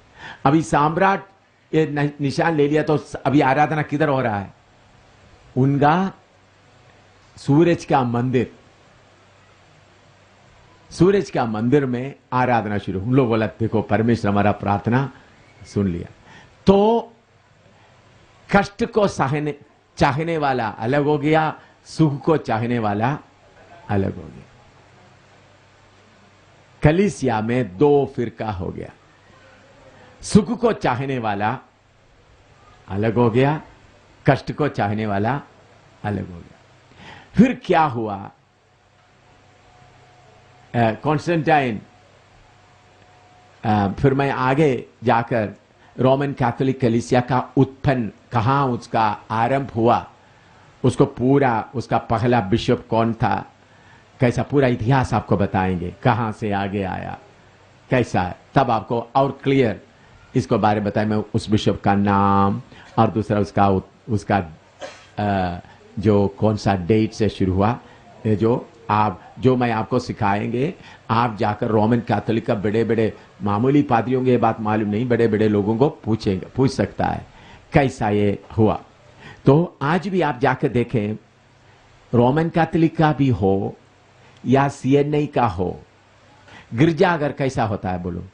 अभी साम्राज्य ये निशान ले लिया, तो अभी आराधना किधर हो रहा है? उनका सूरज का मंदिर, सूरज का मंदिर में आराधना शुरू। उन लोग बोला देखो परमेश्वर हमारा प्रार्थना सुन लिया। तो कष्ट को चाहने वाला अलग हो गया, सुख को चाहने वाला अलग हो गया। कलीसिया में दो फिरका हो गया, सुख को चाहने वाला अलग हो गया, कष्ट को चाहने वाला अलग हो गया। फिर क्या हुआ? कॉन्स्टेंटाइन, फिर मैं आगे जाकर रोमन कैथोलिक कलीसिया का उत्पन्न, कहां उसका आरंभ हुआ, उसको पूरा, उसका पहला बिशप कौन था, कैसा पूरा इतिहास आपको बताएंगे, कहां से आगे आया, कैसा है, तब आपको और क्लियर इसको बारे बताएं। मैं उस बिशप का नाम और दूसरा उसका जो कौन सा डेट से शुरू हुआ, जो मैं आपको सिखाएंगे, आप जाकर रोमन कैथोलिक का बड़े बड़े मामूली पादरियों को ये बात मालूम नहीं, बड़े बड़े लोगों को पूछ सकता है कैसा ये हुआ। तो आज भी आप जाकर देखें, रोमन कैथोलिक का भी हो या सीएनआई का हो, गिरजा अगर कैसा होता है बोलो,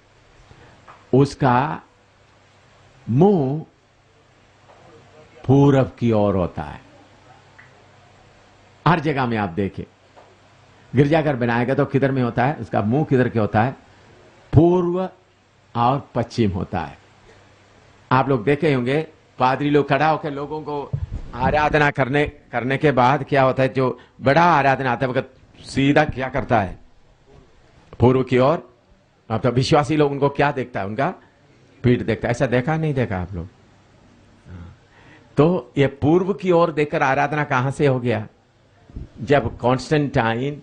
उसका मुंह पूरब की ओर होता है। हर जगह में आप देखें, गिरजाघर बनाएगा तो किधर में होता है, उसका मुंह किधर के होता है? पूर्व और पश्चिम होता है। आप लोग देखे होंगे, पादरी लोग खड़ा होकर लोगों को आराधना करने के बाद क्या होता है, जो बड़ा आराधना आता है वक्त सीधा क्या करता है? पूर्व की ओर। अब तो विश्वासी लोग उनको क्या देखता है? उनका पीठ देखता है। ऐसा देखा नहीं देखा आप लोग? तो ये पूर्व की ओर देखकर आराधना कहां से हो गया? जब कॉन्स्टेंटाइन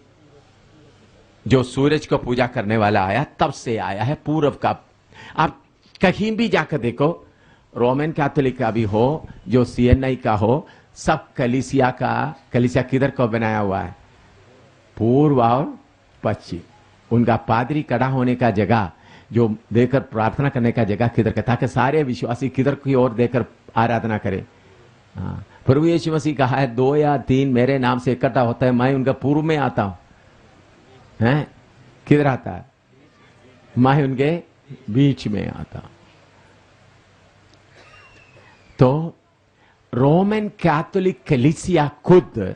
जो सूरज को पूजा करने वाला आया, तब से आया है पूर्व का। आप कहीं भी जाकर देखो, रोमन कैथोलिक का भी हो, जो सीएनआई का हो, सब कलीसिया किधर को बनाया हुआ है? पूर्व और पश्चिम। उनका पादरी कड़ा होने का जगह, जो देकर प्रार्थना करने का जगह किधर का, ताकि सारे विश्वासी किधर की ओर देकर आराधना करें। हाँ, प्रभु यीशु मसीह कहा है 2 या 3 मेरे नाम से इकट्ठा होता है, मैं उनका पूर्व में आता हूं। हैं? किधर आता है? मैं उनके बीच में आता हूं। तो रोमन कैथोलिक कलीसिया खुद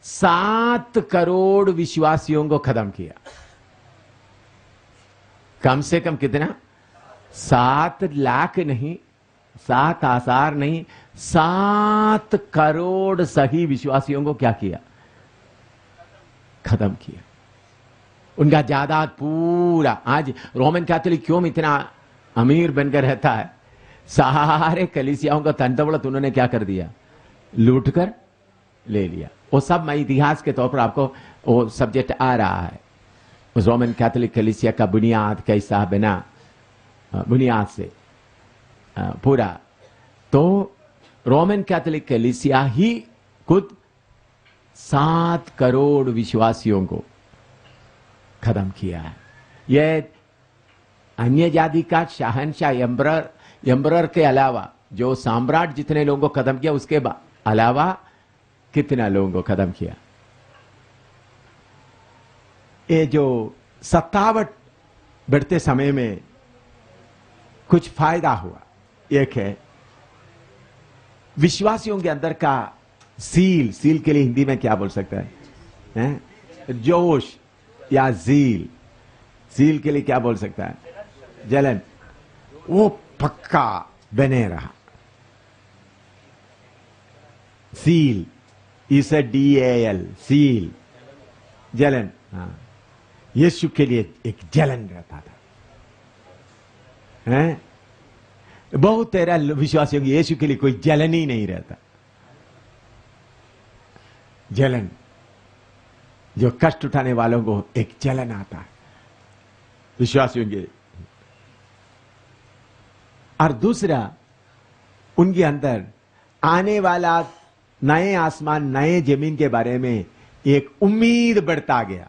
7 करोड़ विश्वासियों को खत्म किया। कम से कम कितना? 7 लाख नहीं, 7,000 नहीं, 7 करोड़ सही विश्वासियों को क्या किया? खत्म किया। उनका जायदाद पूरा, आज रोमन कैथोलिक क्यों इतना अमीर बनकर रहता है? सारे कलीसियाओं का धन-दौलत उन्होंने क्या कर दिया? लूट कर ले लिया। वो सब मैं इतिहास के तौर पर आपको वो सब्जेक्ट आ रहा है, उस रोमन कैथोलिक कलीसिया का बुनियाद कैसा बना, बुनियाद से पूरा। तो रोमन कैथोलिक कलीसिया ही खुद 7 करोड़ विश्वासियों को खत्म किया है। यह अन्य जाति का शहंशाह एम्परर के अलावा, जो सम्राट जितने लोगों को खत्म किया, उसके अलावा कितना लोगों को खत्म किया। ये जो सत्तावट बढ़ते समय में कुछ फायदा हुआ। एक है विश्वासियों के अंदर का सील के लिए हिंदी में क्या बोल सकता है? जोश या सील के लिए क्या बोल सकता है? जलन। वो पक्का बने रहा। सील इस DAL, सील, जलन। हाँ, यीशु के लिए एक जलन रहता था। हैं? बहुत तेरा विश्वासियों की यीशु के लिए कोई जलन ही नहीं रहता। जलन, जो कष्ट उठाने वालों को एक जलन आता है विश्वासियों के। और दूसरा, उनके अंदर आने वाला नए आसमान नए जमीन के बारे में एक उम्मीद बढ़ता गया,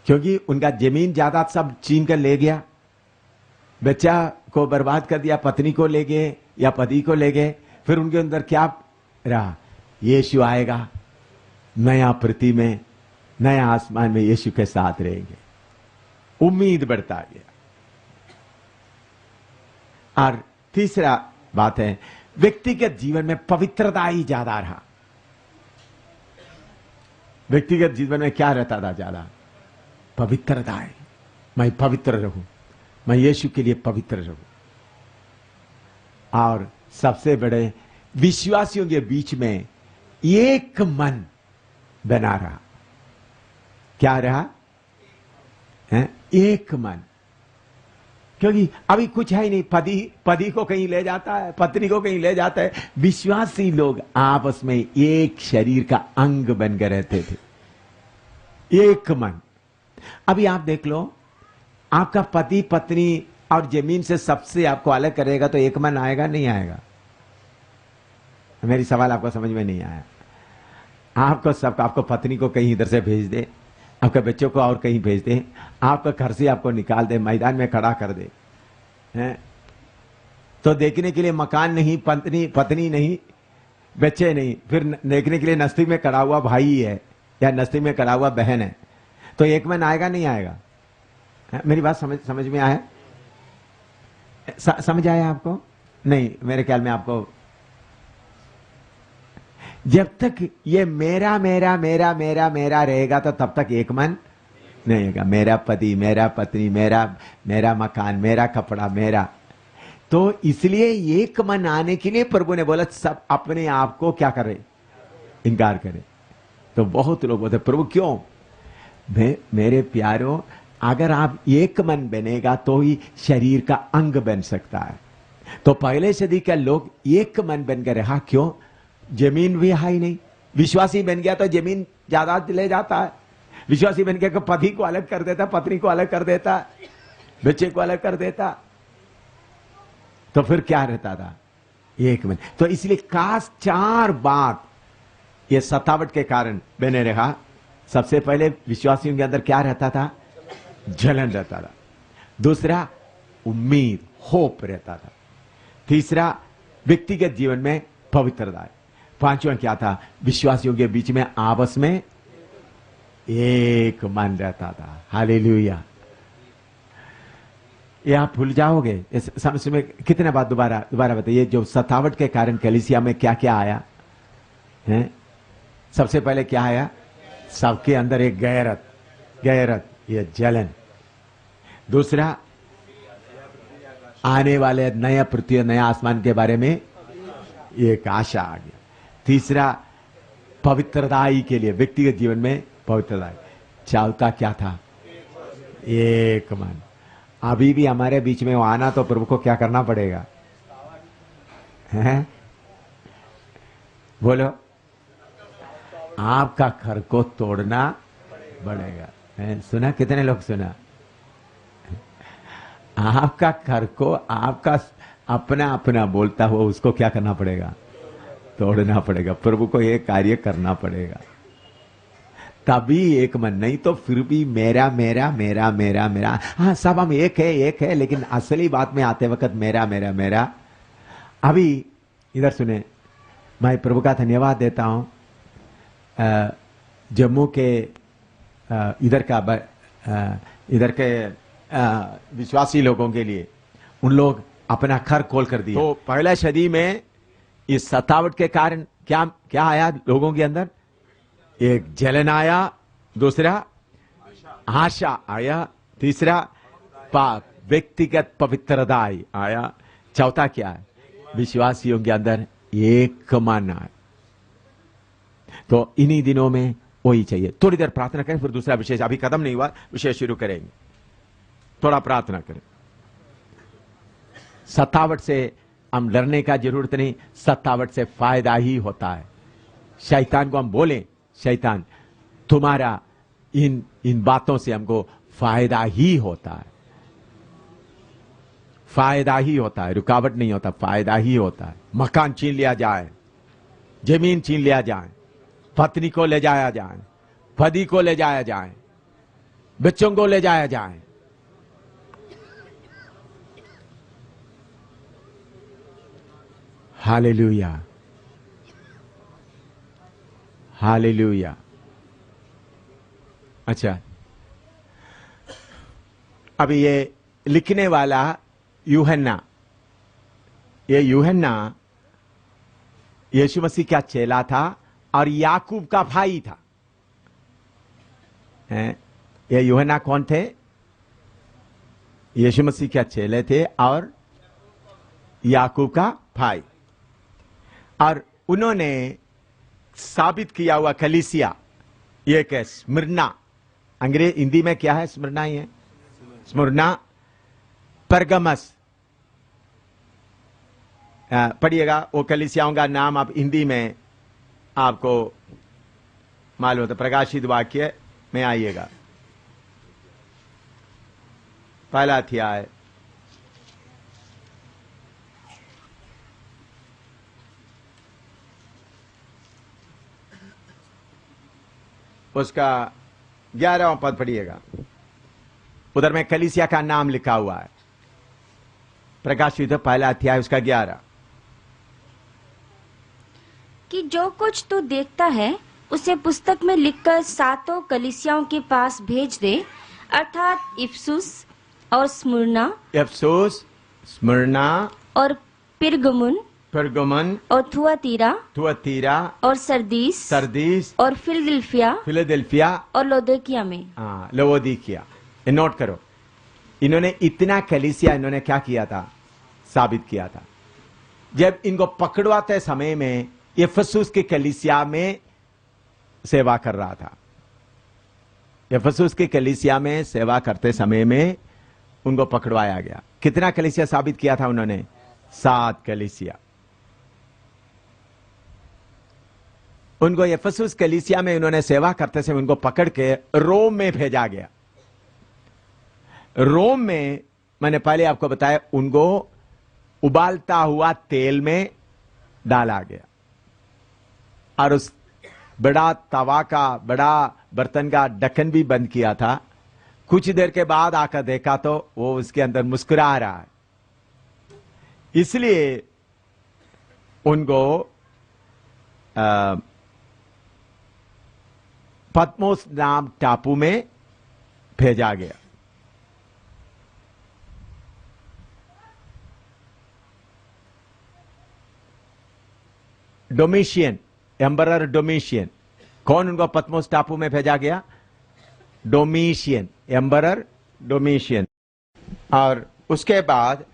क्योंकि उनका जमीन जायदाद सब छीन कर ले गया, बच्चा को बर्बाद कर दिया, पत्नी को ले गए या पति को ले गए। फिर उनके अंदर क्या रहा? यीशु आएगा, नया पृथ्वी में नया आसमान में यीशु के साथ रहेंगे। उम्मीद बढ़ता गया। और तीसरा बात है, व्यक्तिगत जीवन में पवित्रता ही ज्यादा रहा। व्यक्तिगत जीवन में क्या रहता था ज्यादा? पवित्रता है। मैं पवित्र रहूं, मैं यीशु के लिए पवित्र रहूं। और सबसे बड़े, विश्वासियों के बीच में एक मन बना रहा। क्या रहा? एक मन। क्योंकि अभी कुछ है ही नहीं। पति को कहीं ले जाता है, पत्नी को कहीं ले जाता है। विश्वासी लोग आपस में एक शरीर का अंग बनकर रहते थे, एक मन। अभी आप देख लो, आपका पति पत्नी और जमीन से सबसे आपको अलग करेगा तो एक मन आएगा नहीं आएगा? मेरी सवाल आपको समझ में नहीं आया? आपको पत्नी को कहीं इधर से भेज दे, आपके बच्चों को और कहीं भेज दे, आपके घर से आपको निकाल दे, मैदान में खड़ा कर दे, हैं? तो देखने के लिए मकान नहीं, पत्नी नहीं, बच्चे नहीं, फिर देखने के लिए नस्ती में खड़ा हुआ भाई है या नस्ती में खड़ा हुआ बहन है, तो एक मन आएगा नहीं आएगा? मेरी बात समझ में आया? समझ आया आपको? नहीं, मेरे ख्याल में आपको, जब तक ये मेरा मेरा मेरा मेरा मेरा रहेगा तो तब तक एक मन नहीं होगा। मेरा पति, मेरा पत्नी, मेरा मकान, मेरा कपड़ा, मेरा। तो इसलिए एक मन आने के लिए प्रभु ने बोला सब अपने आप को क्या करे? इनकार करे। तो बहुत लोग बोलते प्रभु क्यों? मेरे प्यारों, अगर आप एक मन बनेगा तो ही शरीर का अंग बन सकता है। तो पहले सदी के लोग एक मन बनकर रहा। क्यों? जमीन भी है ही नहीं। विश्वासी बन गया तो जमीन जायदाद ले जाता है। विश्वासी बन गया तो पति को अलग कर देता, पत्नी को अलग कर देता, बच्चे को अलग कर देता। तो फिर क्या रहता था? एक मन। तो इसलिए खास 4 बात ये सतावट के कारण बने रहा। सबसे पहले विश्वासियों के अंदर क्या रहता था? जलन रहता था। दूसरा, उम्मीद, होप रहता था। तीसरा, व्यक्तिगत जीवन में पवित्रता। पांचवा क्या था? विश्वासियों के बीच में आपस में एक मन रहता था। हालेलुया। ये आप भूल जाओगे इस समझ में। कितने बात दोबारा बताइए। जो सतावट के कारण कलीसिया में क्या क्या आया है? सबसे पहले क्या आया? सबके अंदर एक गैरत, ये जलन। दूसरा, आने वाले नया पृथ्वी, नया आसमान के बारे में एक आशा आ गया। तीसरा, पवित्रताई के लिए, व्यक्तिगत जीवन में पवित्रता। चौथा क्या था? एक मन। अभी भी हमारे बीच में वो आना तो प्रभु को क्या करना पड़ेगा? हैं? बोलो। आपका घर को तोड़ना पड़ेगा। सुना? कितने लोग सुना? आपका घर को, आपका अपना अपना बोलता हुआ उसको क्या करना पड़ेगा? तोड़ना पड़ेगा। प्रभु को ये कार्य करना पड़ेगा, तभी एक मन। नहीं तो फिर भी मेरा मेरा मेरा मेरा मेरा। हाँ, सब हम एक है, लेकिन असली बात में आते वक्त मेरा मेरा मेरा। अभी इधर सुने, मैं प्रभु का धन्यवाद देता हूं। जम्मू के इधर के विश्वासी लोगों के लिए उन लोग अपना घर खोल कर दिया। तो पहला सदी में इस सतावट के कारण क्या क्या आया लोगों के अंदर? एक जलन आया। दूसरा, आशा आया। तीसरा, व्यक्तिगत पवित्रता आया। चौथा क्या है? विश्वासियों के अंदर एक मन आया। तो इन्हीं दिनों में वही चाहिए। थोड़ी देर प्रार्थना करें, फिर दूसरा विषय। अभी खत्म नहीं हुआ, विषय शुरू करेंगे। थोड़ा प्रार्थना करें। सतावट से हम डरने का जरूरत नहीं, सतावट से फायदा ही होता है। शैतान को हम बोलें, शैतान तुम्हारा इन बातों से हमको फायदा ही होता है, फायदा ही होता है, रुकावट नहीं होता, फायदा ही होता है। मकान छीन लिया जाए, जमीन छीन लिया जाए, पत्नी को ले जाया जाए, पति को ले जाया जाए, बच्चों को ले जाया जाए, हालेलुया, हालेलुया। अच्छा, अब ये लिखने वाला यूहन्ना, ये यूहन्ना यीशु मसीह का चेला था और याकूब का भाई था। ये यूहन्ना कौन थे? यीशु मसीह के चेले थे और याकूब का भाई। और उन्होंने साबित किया हुआ कलीसिया, ये क्या? स्मिर्ना। अंग्रेज हिंदी में क्या है? स्मिर्ना ही है। स्मिर्ना, परगमस, पढ़िएगा वो कलीसियाओं का नाम। आप हिंदी में आपको मालूम होता, प्रकाशित वाक्य में आइएगा, पहला अध्याय, उसका 11वां पद पढ़िएगा। उधर में कलीसिया का नाम लिखा हुआ है। प्रकाशित पहला अध्याय, उसका 11। कि जो कुछ तू देखता है उसे पुस्तक में लिखकर सातों कलीसियाओं के पास भेज दे, अर्थात इफसुस और स्मुरना, इफसुस, स्मुरना और पिरगमुन, परगमन और थुआतीरा और सरदीस और फिलाडेल्फिया और लौदीकिया में। लवोदिकिया। नोट करो, इन्होंने इतना कलीसिया इन्होंने क्या किया था? साबित किया था। जब इनको पकड़वाते समय में इफसुस के कलीसिया में सेवा कर रहा था। इफसुस के कलीसिया में सेवा करते समय में उनको पकड़वाया गया। कितना कलीसिया साबित किया था उन्होंने? 7 कलीसिया। उनको इफसुस कलीसिया में उन्होंने सेवा करते समय उनको पकड़ के रोम में भेजा गया। रोम में मैंने पहले आपको बताया, उनको उबालता हुआ तेल में डाला गया और उस बड़ा तवा का, बड़ा बर्तन का ढक्कन भी बंद किया था। कुछ देर के बाद आकर देखा तो वो उसके अंदर मुस्कुरा रहा है। इसलिए उनको पद्मोस नाम टापू में भेजा गया। डोमिशियन, एम्परर डोमिशियन, कौन उनको पद्मोस टापू में भेजा गया? डोमिशियन, एम्परर डोमिशियन। और उसके बाद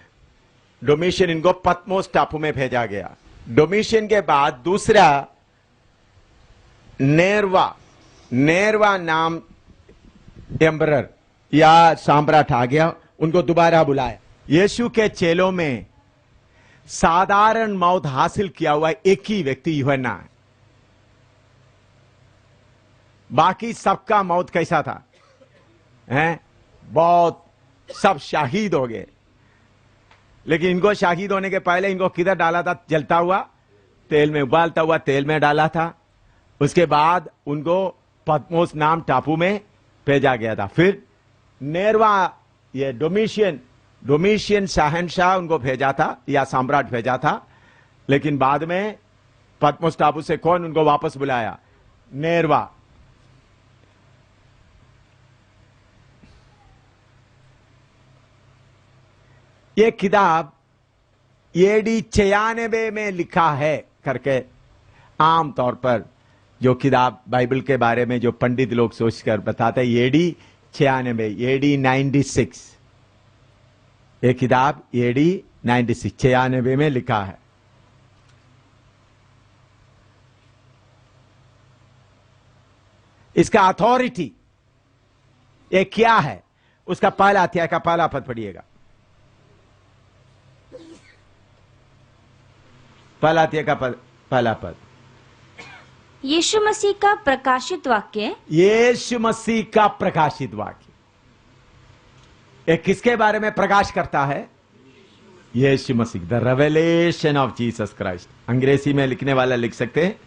डोमिशियन इनको पद्मोस टापू में भेजा गया। डोमिशियन के बाद दूसरा नेरवा नाम एम्परर या सम्राट आ गया, उनको दोबारा बुलाया। यीशु के चेलों में साधारण मौत हासिल किया हुआ एक ही व्यक्ति यूहन्ना है। बाकी सबका मौत कैसा था? हैं? बहुत सब शहीद हो गए। लेकिन इनको शहीद होने के पहले इनको किधर डाला था? जलता हुआ तेल में, उबालता हुआ तेल में डाला था। उसके बाद उनको पद्मोस नाम टापू में भेजा गया था। फिर नेरवा, ये डोमिशियन शहंशाह उनको भेजा था या सम्राट भेजा था। लेकिन बाद में पद्मोस टापू से कौन उनको वापस बुलाया? नेरवा। ये किताब एडी 96 में लिखा है करके आम तौर पर जो किताब बाइबल के बारे में जो पंडित लोग सोचकर बताते हैं, एडी 96, एडी 96, ये किताब एडी 96 में लिखा है। इसका अथॉरिटी ये क्या है? उसका पहला अध्याय का पहला पद पढ़िएगा। पहला अध्याय का पहला पद। यीशु मसीह का प्रकाशित वाक्य। यीशु मसीह का प्रकाशित वाक्य ये किसके बारे में प्रकाश करता है? Yeshu Masih, the revelation of Jesus Christ. अंग्रेजी में लिखने वाला लिख सकते हैं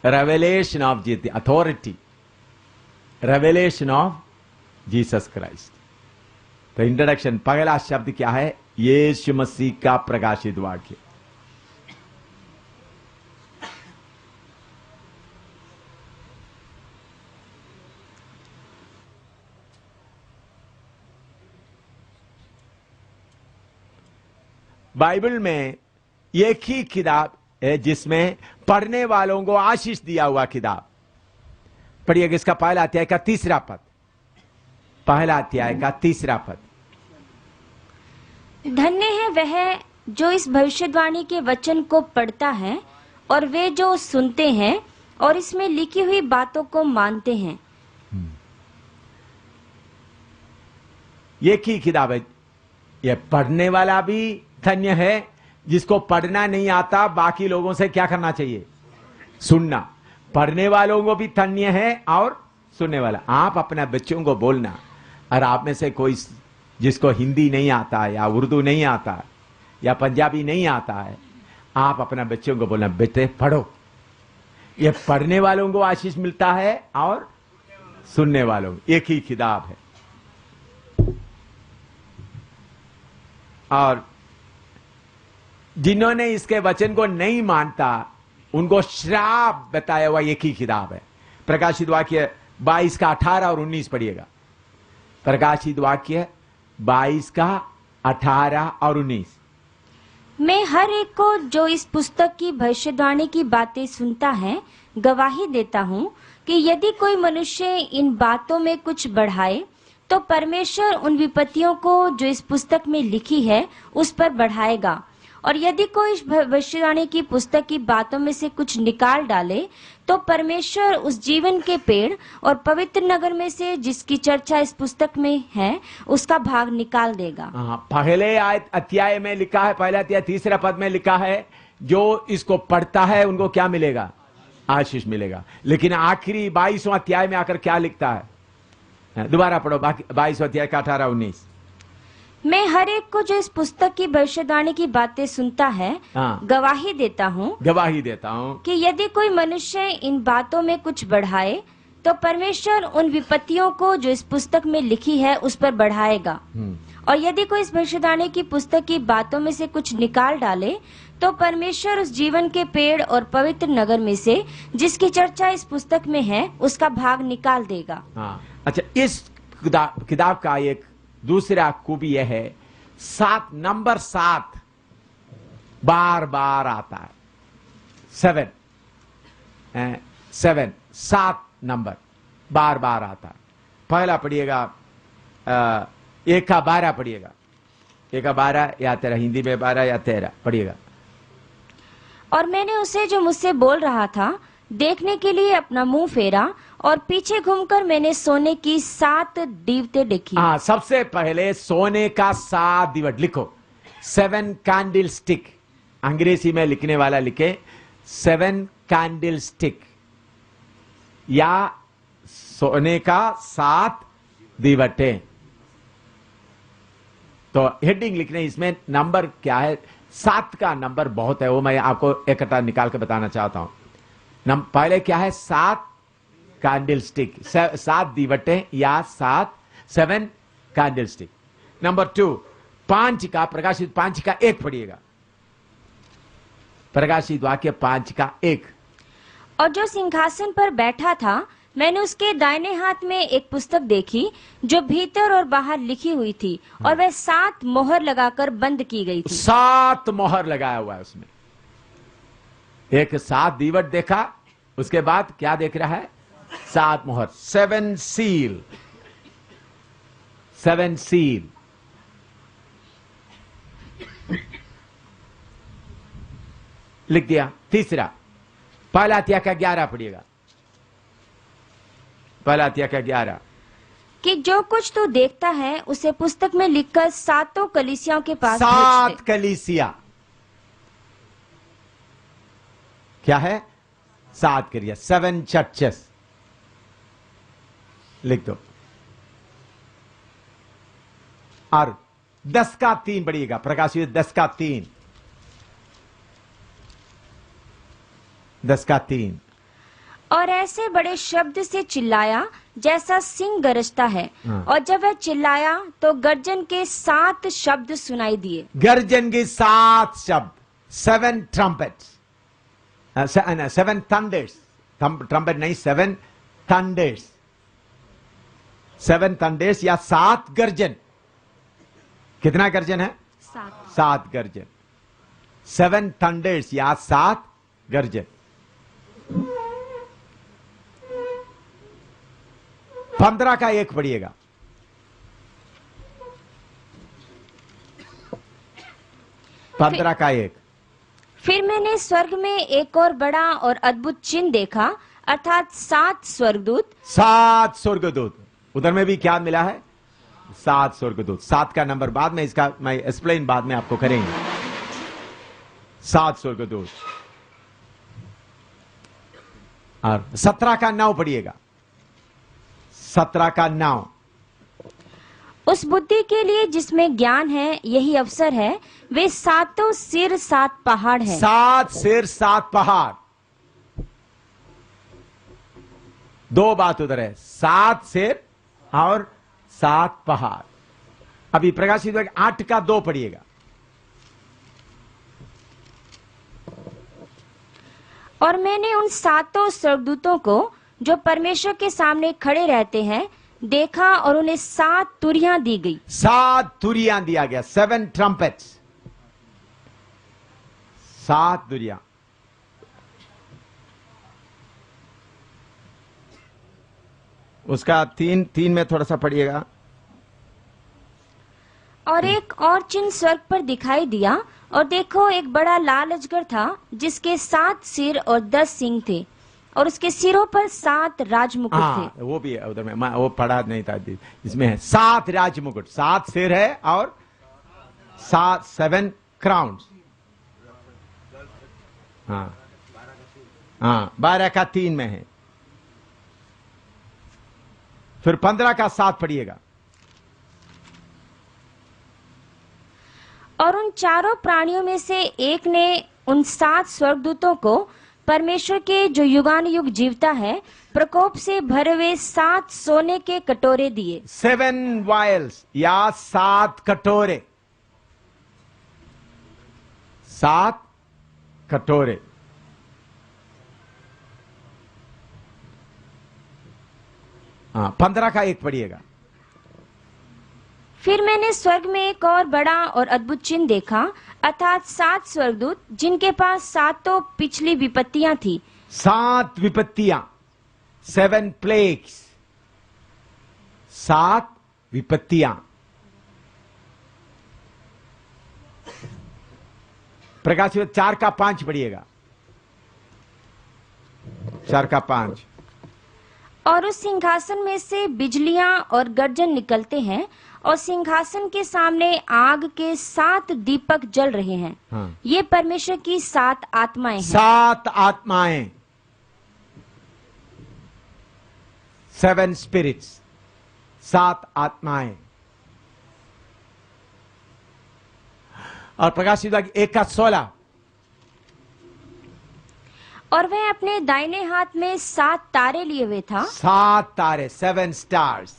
revelation of Jesus, authority, revelation of Jesus Christ. तो इंट्रोडक्शन, पहला शब्द क्या है? यीशु मसीह का प्रकाशित वाक्य। बाइबल में एक ही किताब है जिसमें पढ़ने वालों को आशीष दिया हुआ किताब। पढ़िएगा इसका पहला अध्याय का तीसरा पद। पहला अध्याय का तीसरा पद। धन्य है वह जो इस भविष्यवाणी के वचन को पढ़ता है और वे जो सुनते हैं और इसमें लिखी हुई बातों को मानते हैं। एक ही किताब है। यह पढ़ने वाला भी धन्य है, जिसको पढ़ना नहीं आता बाकी लोगों से क्या करना चाहिए? सुनना। पढ़ने वालों को भी धन्य है और सुनने वाला। आप अपने बच्चों को बोलना, और आप में से कोई जिसको हिंदी नहीं आता है या उर्दू नहीं आता है या पंजाबी नहीं आता है, आप अपने बच्चों को बोलना, बेटे पढ़ो। ये पढ़ने वालों को आशीष मिलता है और सुनने वालों, एक ही किताब है। और जिन्होंने इसके वचन को नहीं मानता उनको श्राप बताया हुआ एक ही किताब है। प्रकाशित वाक्य 22 का 18 और 19 पढ़िएगा। प्रकाशित वाक्य 22 का 18 और 19। मैं हर एक को जो इस पुस्तक की भविष्यवाणी की बातें सुनता है गवाही देता हूँ कि यदि कोई मनुष्य इन बातों में कुछ बढ़ाए तो परमेश्वर उन विपत्तियों को जो इस पुस्तक में लिखी है उस पर बढ़ाएगा, और यदि कोई इस भविष्यवाणी की पुस्तक की बातों में से कुछ निकाल डाले तो परमेश्वर उस जीवन के पेड़ और पवित्र नगर में से जिसकी चर्चा इस पुस्तक में है उसका भाग निकाल देगा। पहले अध्याय में लिखा है, पहला अध्याय तीसरा पद में लिखा है, जो इसको पढ़ता है उनको क्या मिलेगा? आशीष मिलेगा। लेकिन आखिरी 22वां अध्याय में आकर क्या लिखता है? दोबारा पढ़ो, 22वां अध्याय का 18-19। मैं हर एक को जो इस पुस्तक की भविष्यवाणी की बातें सुनता है गवाही देता हूँ गवाही देता हूँ कि यदि कोई मनुष्य इन बातों में कुछ बढ़ाए तो परमेश्वर उन विपत्तियों को जो इस पुस्तक में लिखी है उस पर बढ़ाएगा। और यदि कोई इस भविष्यवाणी की पुस्तक की बातों में से कुछ निकाल डाले तो परमेश्वर उस जीवन के पेड़ और पवित्र नगर में से जिसकी चर्चा इस पुस्तक में है उसका भाग निकाल देगा। हाँ, अच्छा, इस किताब का एक दूसरा खूबी यह है, नंबर 7 बार बार आता है। 7 नंबर बार बार आता है। पहला पढ़िएगा 1 का 12 पढ़िएगा, 1 का 12 या 13, हिंदी में 12 या 13 पढ़िएगा। और मैंने उसे जो मुझसे बोल रहा था देखने के लिए अपना मुंह फेरा और पीछे घूमकर मैंने सोने की 7 दीवटें देखी। हाँ, सबसे पहले सोने का 7 दीवट लिखो, 7 कैंडल स्टिक। अंग्रेजी में लिखने वाला लिखे 7 कैंडल स्टिक या सोने का 7 दीवटें। तो हेडिंग लिखने, इसमें नंबर क्या है, 7 का नंबर बहुत है, वो मैं आपको इकट्ठा निकाल के बताना चाहता हूं। पहले क्या है, 7 कैंडल स्टिक, 7 दीवटें या 7 कैंडल स्टिक। नंबर 2, 5 का, प्रकाशित 5 का 1 पढ़िएगा, प्रकाशित वाक्य 5 का 1। और जो सिंहासन पर बैठा था मैंने उसके दाहिने हाथ में एक पुस्तक देखी जो भीतर और बाहर लिखी हुई थी और वह 7 मोहर लगाकर बंद की गई थी। 7 मोहर लगाया हुआ है उसमें। एक 7 दीवट देखा, उसके बाद क्या देख रहा है, 7 मोहर, 7 सील, 7 सील। लिख दिया। तीसरा, पहला अध्याय का 11 पढ़िएगा, पहला अध्याय का 11। कि जो कुछ तू देखता है उसे पुस्तक में लिखकर 7 कलीसियाओं के पास भेज दे। 7 कलीसिया क्या है, 7 कलिसिया, 7 चर्चेस लिख दो। और 10 का 3 पढ़िएगा, प्रकाशित 10 का 3, 10 का 3। और ऐसे बड़े शब्द से चिल्लाया जैसा सिंह गरजता है। और जब वह चिल्लाया तो गर्जन के 7 शब्द सुनाई दिए। गर्जन के 7 शब्द, 7 ट्रम्पेट्स, 7 थंडर्स, ट्रम्पेट नहीं, 7 थंडर्स, 7 थंडर्स या 7 गर्जन। कितना गर्जन है, 7 गर्जन, 7 थंडर्स या 7 गर्जन। 15 का 1 पढ़िएगा, 15 का 1। फिर मैंने स्वर्ग में एक और बड़ा और अद्भुत चिन्ह देखा, अर्थात 7 स्वर्गदूत। 7 स्वर्गदूत, उधर में भी क्या मिला है, 7 स्वर्गदूत। 7 का नंबर बाद में, इसका मैं एक्सप्लेन बाद में आपको करेंगे। 7 स्वर्गदूत। और 17 का 9 पढ़िएगा, 17 का 9। उस बुद्धि के लिए जिसमें ज्ञान है यही अवसर है, वे 7 सिर 7 पहाड़ हैं। 7 सिर 7 पहाड़। 2 बात उधर है, 7 सिर और 7 पहाड़। अभी प्रकाशित 8 का 2 पढ़िएगा। और मैंने उन 7 स्वर्गदूतों को जो परमेश्वर के सामने खड़े रहते हैं देखा और उन्हें 7 तुरियां दी गई। 7 तुरियां दिया गया, 7 ट्रम्पेट्स, 7 तुरियां। उसका 3 में थोड़ा सा पढ़िएगा। और एक और चिन्ह स्वर्ग पर दिखाई दिया, और देखो एक बड़ा लाल अजगर था जिसके 7 सिर और 10 सींग थे, और उसके सिरों पर 7 राजमुकुट थे। वो भी है उधर में, मैं वो पढ़ा नहीं था, इसमें है 7 राजमुकुट, 7 सिर है और 7 क्राउन्स। हाँ हाँ, 12 का 3 में है। फिर 15 का 7 पढ़िएगा। और उन 4 प्राणियों में से एक ने उन 7 स्वर्गदूतों को परमेश्वर के जो युगानुयुग जीवता है प्रकोप से भरे हुए 7 सोने के कटोरे दिए। 7 वायल्स या 7 कटोरे, 7 कटोरे। हाँ, 15 का एक पढ़िएगा। फिर मैंने स्वर्ग में एक और बड़ा और अद्भुत चिन्ह देखा, अर्थात 7 स्वर्गदूत जिनके पास 7 पिछली विपत्तियां थी। 7 विपत्तियां, 7 प्लेग्स, 7 विपत्तियां। प्रकाश 4 का 5 पढ़िएगा। 4 का 5। और उस सिंहासन में से बिजलियां और गर्जन निकलते हैं, और सिंहासन के सामने आग के 7 दीपक जल रहे हैं। हाँ। ये परमेश्वर की 7 आत्माएं हैं। 7 आत्माएं, 7 स्पिरिट्स, 7 आत्माएं। और प्रकाश 1 का 16। और वह अपने दाहिने हाथ में 7 तारे लिए हुए था। 7 तारे, 7 स्टार्स।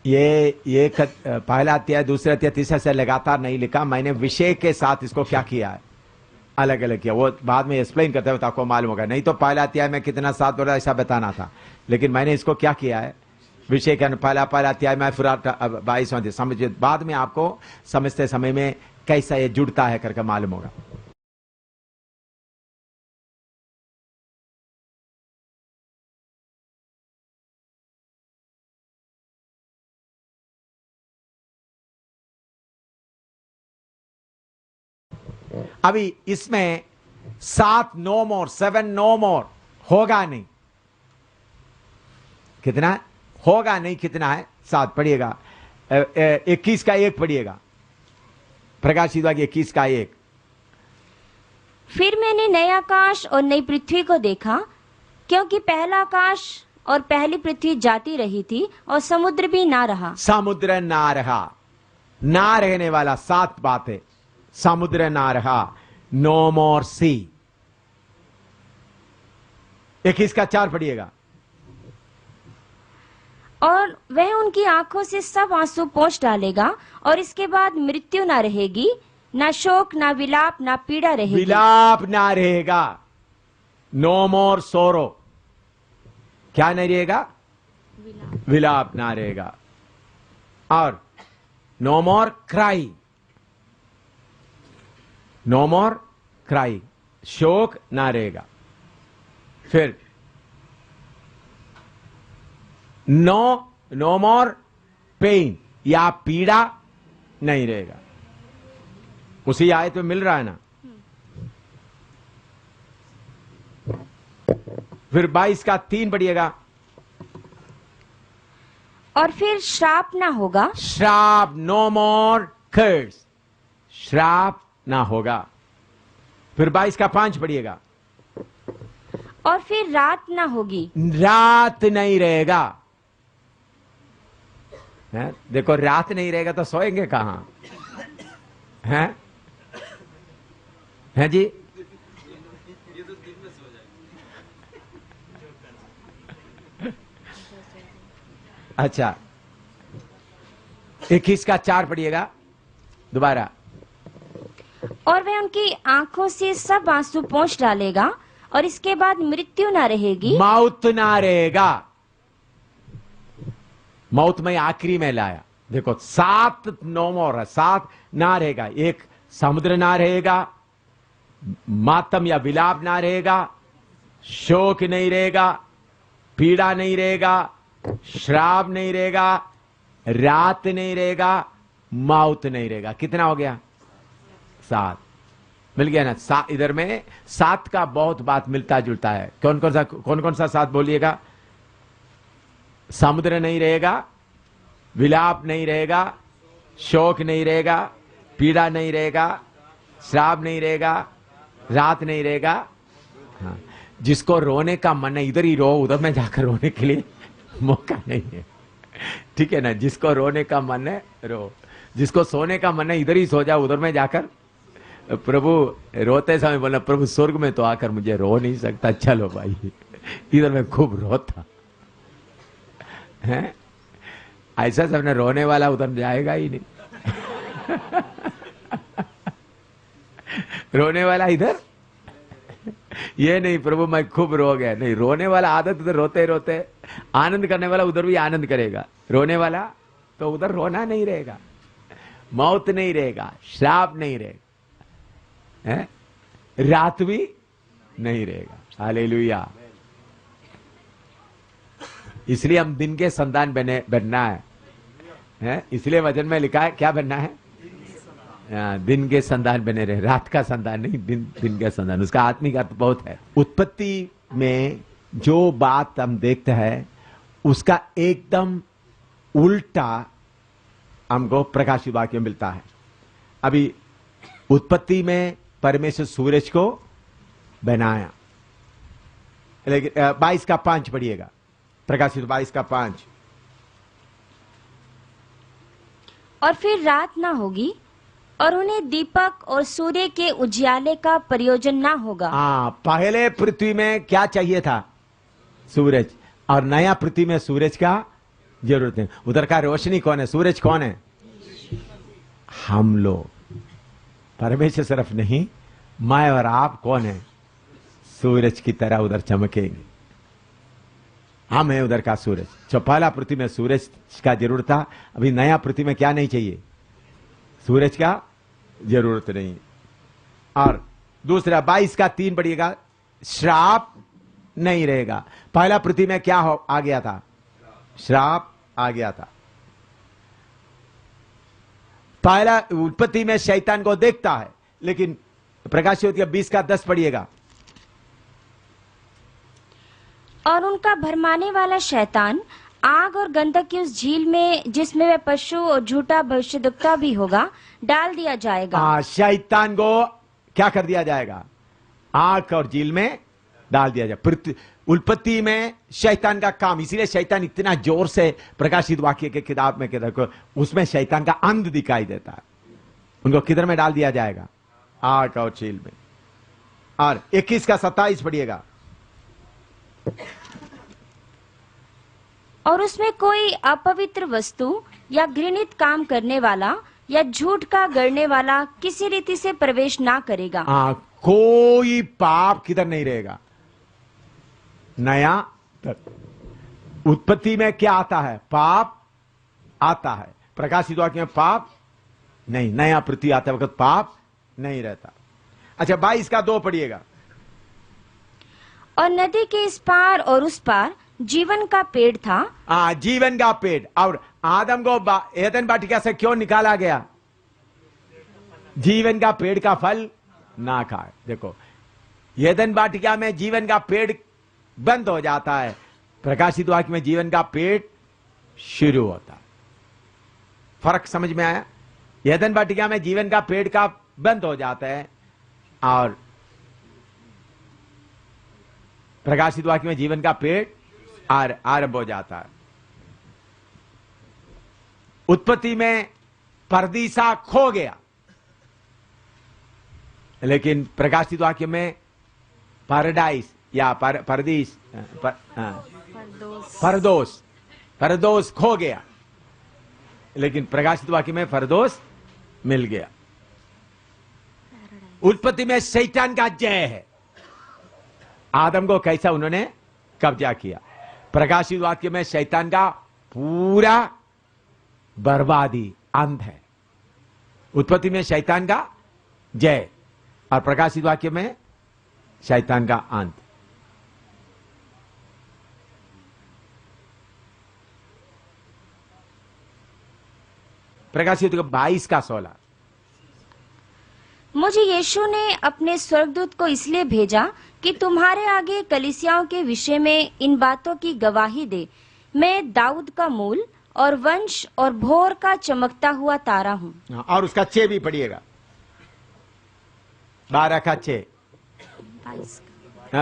ये पहला अध्याय, दूसरा अध्याय, तीसरा से लगातार नहीं लिखा मैंने, विषय के साथ इसको क्या किया है, अलग अलग किया। वो बाद में एक्सप्लेन करते हुए तो आपको मालूम होगा। नहीं तो पहला अध्याय में कितना 7 बोला ऐसा बताना था, लेकिन मैंने इसको क्या किया है, विषय के पहला अध्याय में फिर 22वां समझिए, बाद में आपको समझते समय में कैसा ये जुड़ता है करके मालूम होगा। अभी इसमें 7 नो मोर, 7 नो मोर होगा नहीं। कितना होगा नहीं, कितना है 7 पढ़िएगा। 21 का 1 पढ़िएगा। प्रकाशित वाक्य 21 का 1। फिर मैंने नए आकाश और नई पृथ्वी को देखा, क्योंकि पहला आकाश और पहली पृथ्वी जाती रही थी और समुद्र भी ना रहा। समुद्र ना रहा, ना रहने वाला 7 बातें। समुद्र ना रहा, नो मोर सी। 21 का 4 पढ़िएगा। और वह उनकी आंखों से सब आंसू पोंछ डालेगा, और इसके बाद मृत्यु ना रहेगी, ना शोक, ना विलाप, ना पीड़ा रहेगी। विलाप ना रहेगा, नो मोर सोरो। क्या नहीं रहेगा? विलाप ना रहेगा। और नो मोर क्राई, नो मोर क्राई, शोक ना रहेगा। फिर नो मोर पेन या पीड़ा नहीं रहेगा। उसी आयत में मिल रहा है ना। फिर 22 का 3 पढ़िएगा। और फिर श्राप ना होगा। श्राप, नो मोर कर्स, श्राप ना होगा। फिर 22 का 5 पढ़िएगा। और फिर रात ना होगी। रात नहीं रहेगा। है? देखो, रात नहीं रहेगा तो सोएंगे कहां? हैं? हैं जी? अच्छा, 21 का 4 पढ़िएगा दोबारा। और वह उनकी आंखों से सब आंसू पोंछ डालेगा, और इसके बाद मृत्यु ना रहेगी। मौत ना रहेगा। मौत में आखिरी में लाया। देखो, 7 नो मोर है, 7 ना रहेगा। एक, समुद्र ना रहेगा, मातम या विलाप ना रहेगा, शोक नहीं रहेगा, पीड़ा नहीं रहेगा, श्राप नहीं रहेगा, रात नहीं रहेगा, मौत नहीं रहेगा। कितना हो गया? 7 मिल गया ना। इधर में 7 का बहुत बात मिलता जुलता है। कौन कौन सा 7 बोलिएगा? समुद्र नहीं रहेगा, विलाप नहीं रहेगा, शोक नहीं रहेगा, पीड़ा नहीं रहेगा, श्राप नहीं रहेगा, रात नहीं रहेगा। हाँ, जिसको रोने का मन है इधर ही रो, उधर में जाकर रोने के लिए मौका नहीं है। ठीक है ना? जिसको रोने का मन है रो, जिसको सोने का मन है इधर ही सो जाओ, उधर में जाकर प्रभु रोते समय बोला, प्रभु स्वर्ग में तो आकर मुझे रो नहीं सकता, चलो भाई। इधर मैं खूब रोता है। ऐसा सबने रोने वाला उधर जाएगा ही नहीं। रोने वाला इधर, ये नहीं प्रभु मैं खूब रो गया, नहीं। रोने वाला आदत उधर रोते रोते, आनंद करने वाला उधर भी आनंद करेगा। रोने वाला तो उधर रोना नहीं रहेगा, मौत नहीं रहेगा, श्राप नहीं रहेगा, है? रात भी नहीं रहेगा। हालेलुया। इसलिए हम दिन के संतान बनना है? इसलिए वचन में लिखा है क्या बनना है? दिन के संतान बने रहे, रात का संतान नहीं, दिन के संतान। उसका आत्मिक अर्थ बहुत है। उत्पत्ति में जो बात हम देखते हैं उसका एकदम उल्टा हमको प्रकाशित वाक्य में मिलता है। अभी उत्पत्ति में परमेश्वर सूरज को बनाया, लेकिन 22 का 5 पढ़िएगा, प्रकाशित 22 का 5। और फिर रात ना होगी और उन्हें दीपक और सूर्य के उजियाले का प्रयोजन ना होगा। पहले पृथ्वी में क्या चाहिए था? सूरज। और नया पृथ्वी में सूरज का जरूरत है। उधर का रोशनी कौन है? सूरज कौन है? हम लोग। परमेश्वर सिर्फ नहीं, मैं और आप कौन है? सूरज की तरह उधर चमकेंगे। हम है उधर का सूरज। जो पहला पृथ्वी में सूरज का जरूरत था, अभी नया पृथ्वी में क्या नहीं चाहिए? सूरज का जरूरत नहीं। और दूसरा 22 का 3 पढ़िएगा, श्राप नहीं रहेगा। पहला पृथ्वी में क्या आ गया था? श्राप आ गया था। पहला उत्पत्ति में शैतान को देखता है, लेकिन प्रकाशित 20 का 10 पढ़िएगा। और उनका भरमाने वाला शैतान आग और गंधक की उस झील में, जिसमें वह पशु और झूठा भविष्यद्वक्ता भी होगा, डाल दिया जाएगा। शैतान को क्या कर दिया जाएगा? आग और झील में डाल दिया जाए। उत्पत्ति में शैतान का काम, इसीलिए शैतान इतना जोर से प्रकाशित वाक्य के किताब में कहता है, उसमें शैतान का अंत दिखाई देता है। उनको किधर में डाल दिया जाएगा? आग और झील में। और 21 का 27 पढ़िएगा। और उसमें कोई अपवित्र वस्तु या घृणित काम करने वाला या झूठ का गढ़ने वाला किसी रीति से प्रवेश ना करेगा। कोई पाप किधर नहीं रहेगा। नया उत्पत्ति में क्या आता है? पाप आता है। प्रकाशित वाक्य में पाप नहीं। नया पृथ्वी आते वक्त पाप नहीं रहता। अच्छा 22 का 2 पढ़िएगा। और नदी के इस पार और उस पार जीवन का पेड़ था। जीवन का पेड़। और आदम को एदन वाटिका से क्यों निकाला गया? जीवन का पेड़ का फल ना खाए। देखो, एदन वाटिका में जीवन का पेड़ बंद हो जाता है, प्रकाशित वाक्य में जीवन का पेड़ शुरू होता है। फर्क समझ में आया? एदन वाटिका में जीवन का पेड़ का बंद हो जाता है, और प्रकाशित वाक्य में जीवन का पेड़ आरंभ हो जाता है। उत्पत्ति में परदीसा खो गया, लेकिन प्रकाशित वाक्य में पैराडाइज या परदीस फरदोस खो गया, लेकिन प्रकाशित वाक्य में फरदोस मिल गया। उत्पत्ति में शैतान का जय है। आदम को कैसा उन्होंने कब्जा किया। प्रकाशित वाक्य में शैतान का पूरा बर्बादी, अंत है। उत्पत्ति में शैतान का जय और प्रकाशित वाक्य में शैतान का अंत। प्रकाशित 22 का 16। मुझे यीशु ने अपने स्वर्गदूत को इसलिए भेजा कि तुम्हारे आगे कलीसियाओं के विषय में इन बातों की गवाही दे। मैं दाऊद का मूल और वंश और भोर का चमकता हुआ तारा हूँ। और उसका 6 भी पढ़िएगा। 12 का 6,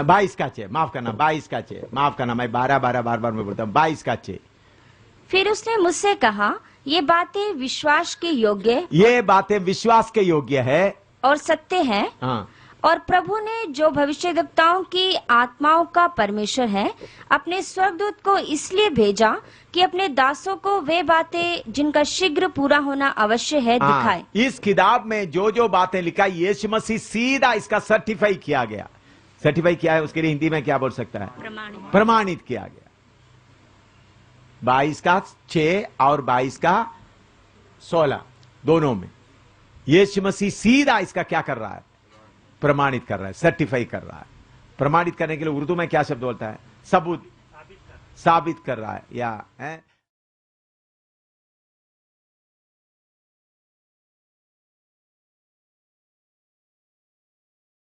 22 का 6, माफ करना, 22 का 6, माफ करना, मैं 12 बार मैं बोलता हूँ। 22 का 6। फिर उसने मुझसे कहा, ये बातें विश्वास के योग्य है और सत्य है। हाँ, और प्रभु ने जो भविष्यद्वक्ताओं की आत्माओं का परमेश्वर है अपने स्वर्गदूत को इसलिए भेजा कि अपने दासों को वे बातें जिनका शीघ्र पूरा होना अवश्य है दिखाए। इस किताब में जो जो बातें लिखा यीशु मसीह सीधा इसका सर्टिफाई किया गया। सर्टिफाई किया है, उसके लिए हिंदी में क्या बोल सकता है? प्रमाणित किया गया। 22 का 6 और 22 का 16 दोनों में यीशु मसीह सीधा इसका क्या कर रहा है? प्रमाणित कर रहा है, सर्टिफाई कर रहा है। प्रमाणित करने के लिए उर्दू में क्या शब्द बोलता है? सबूत, साबित कर रहा है या है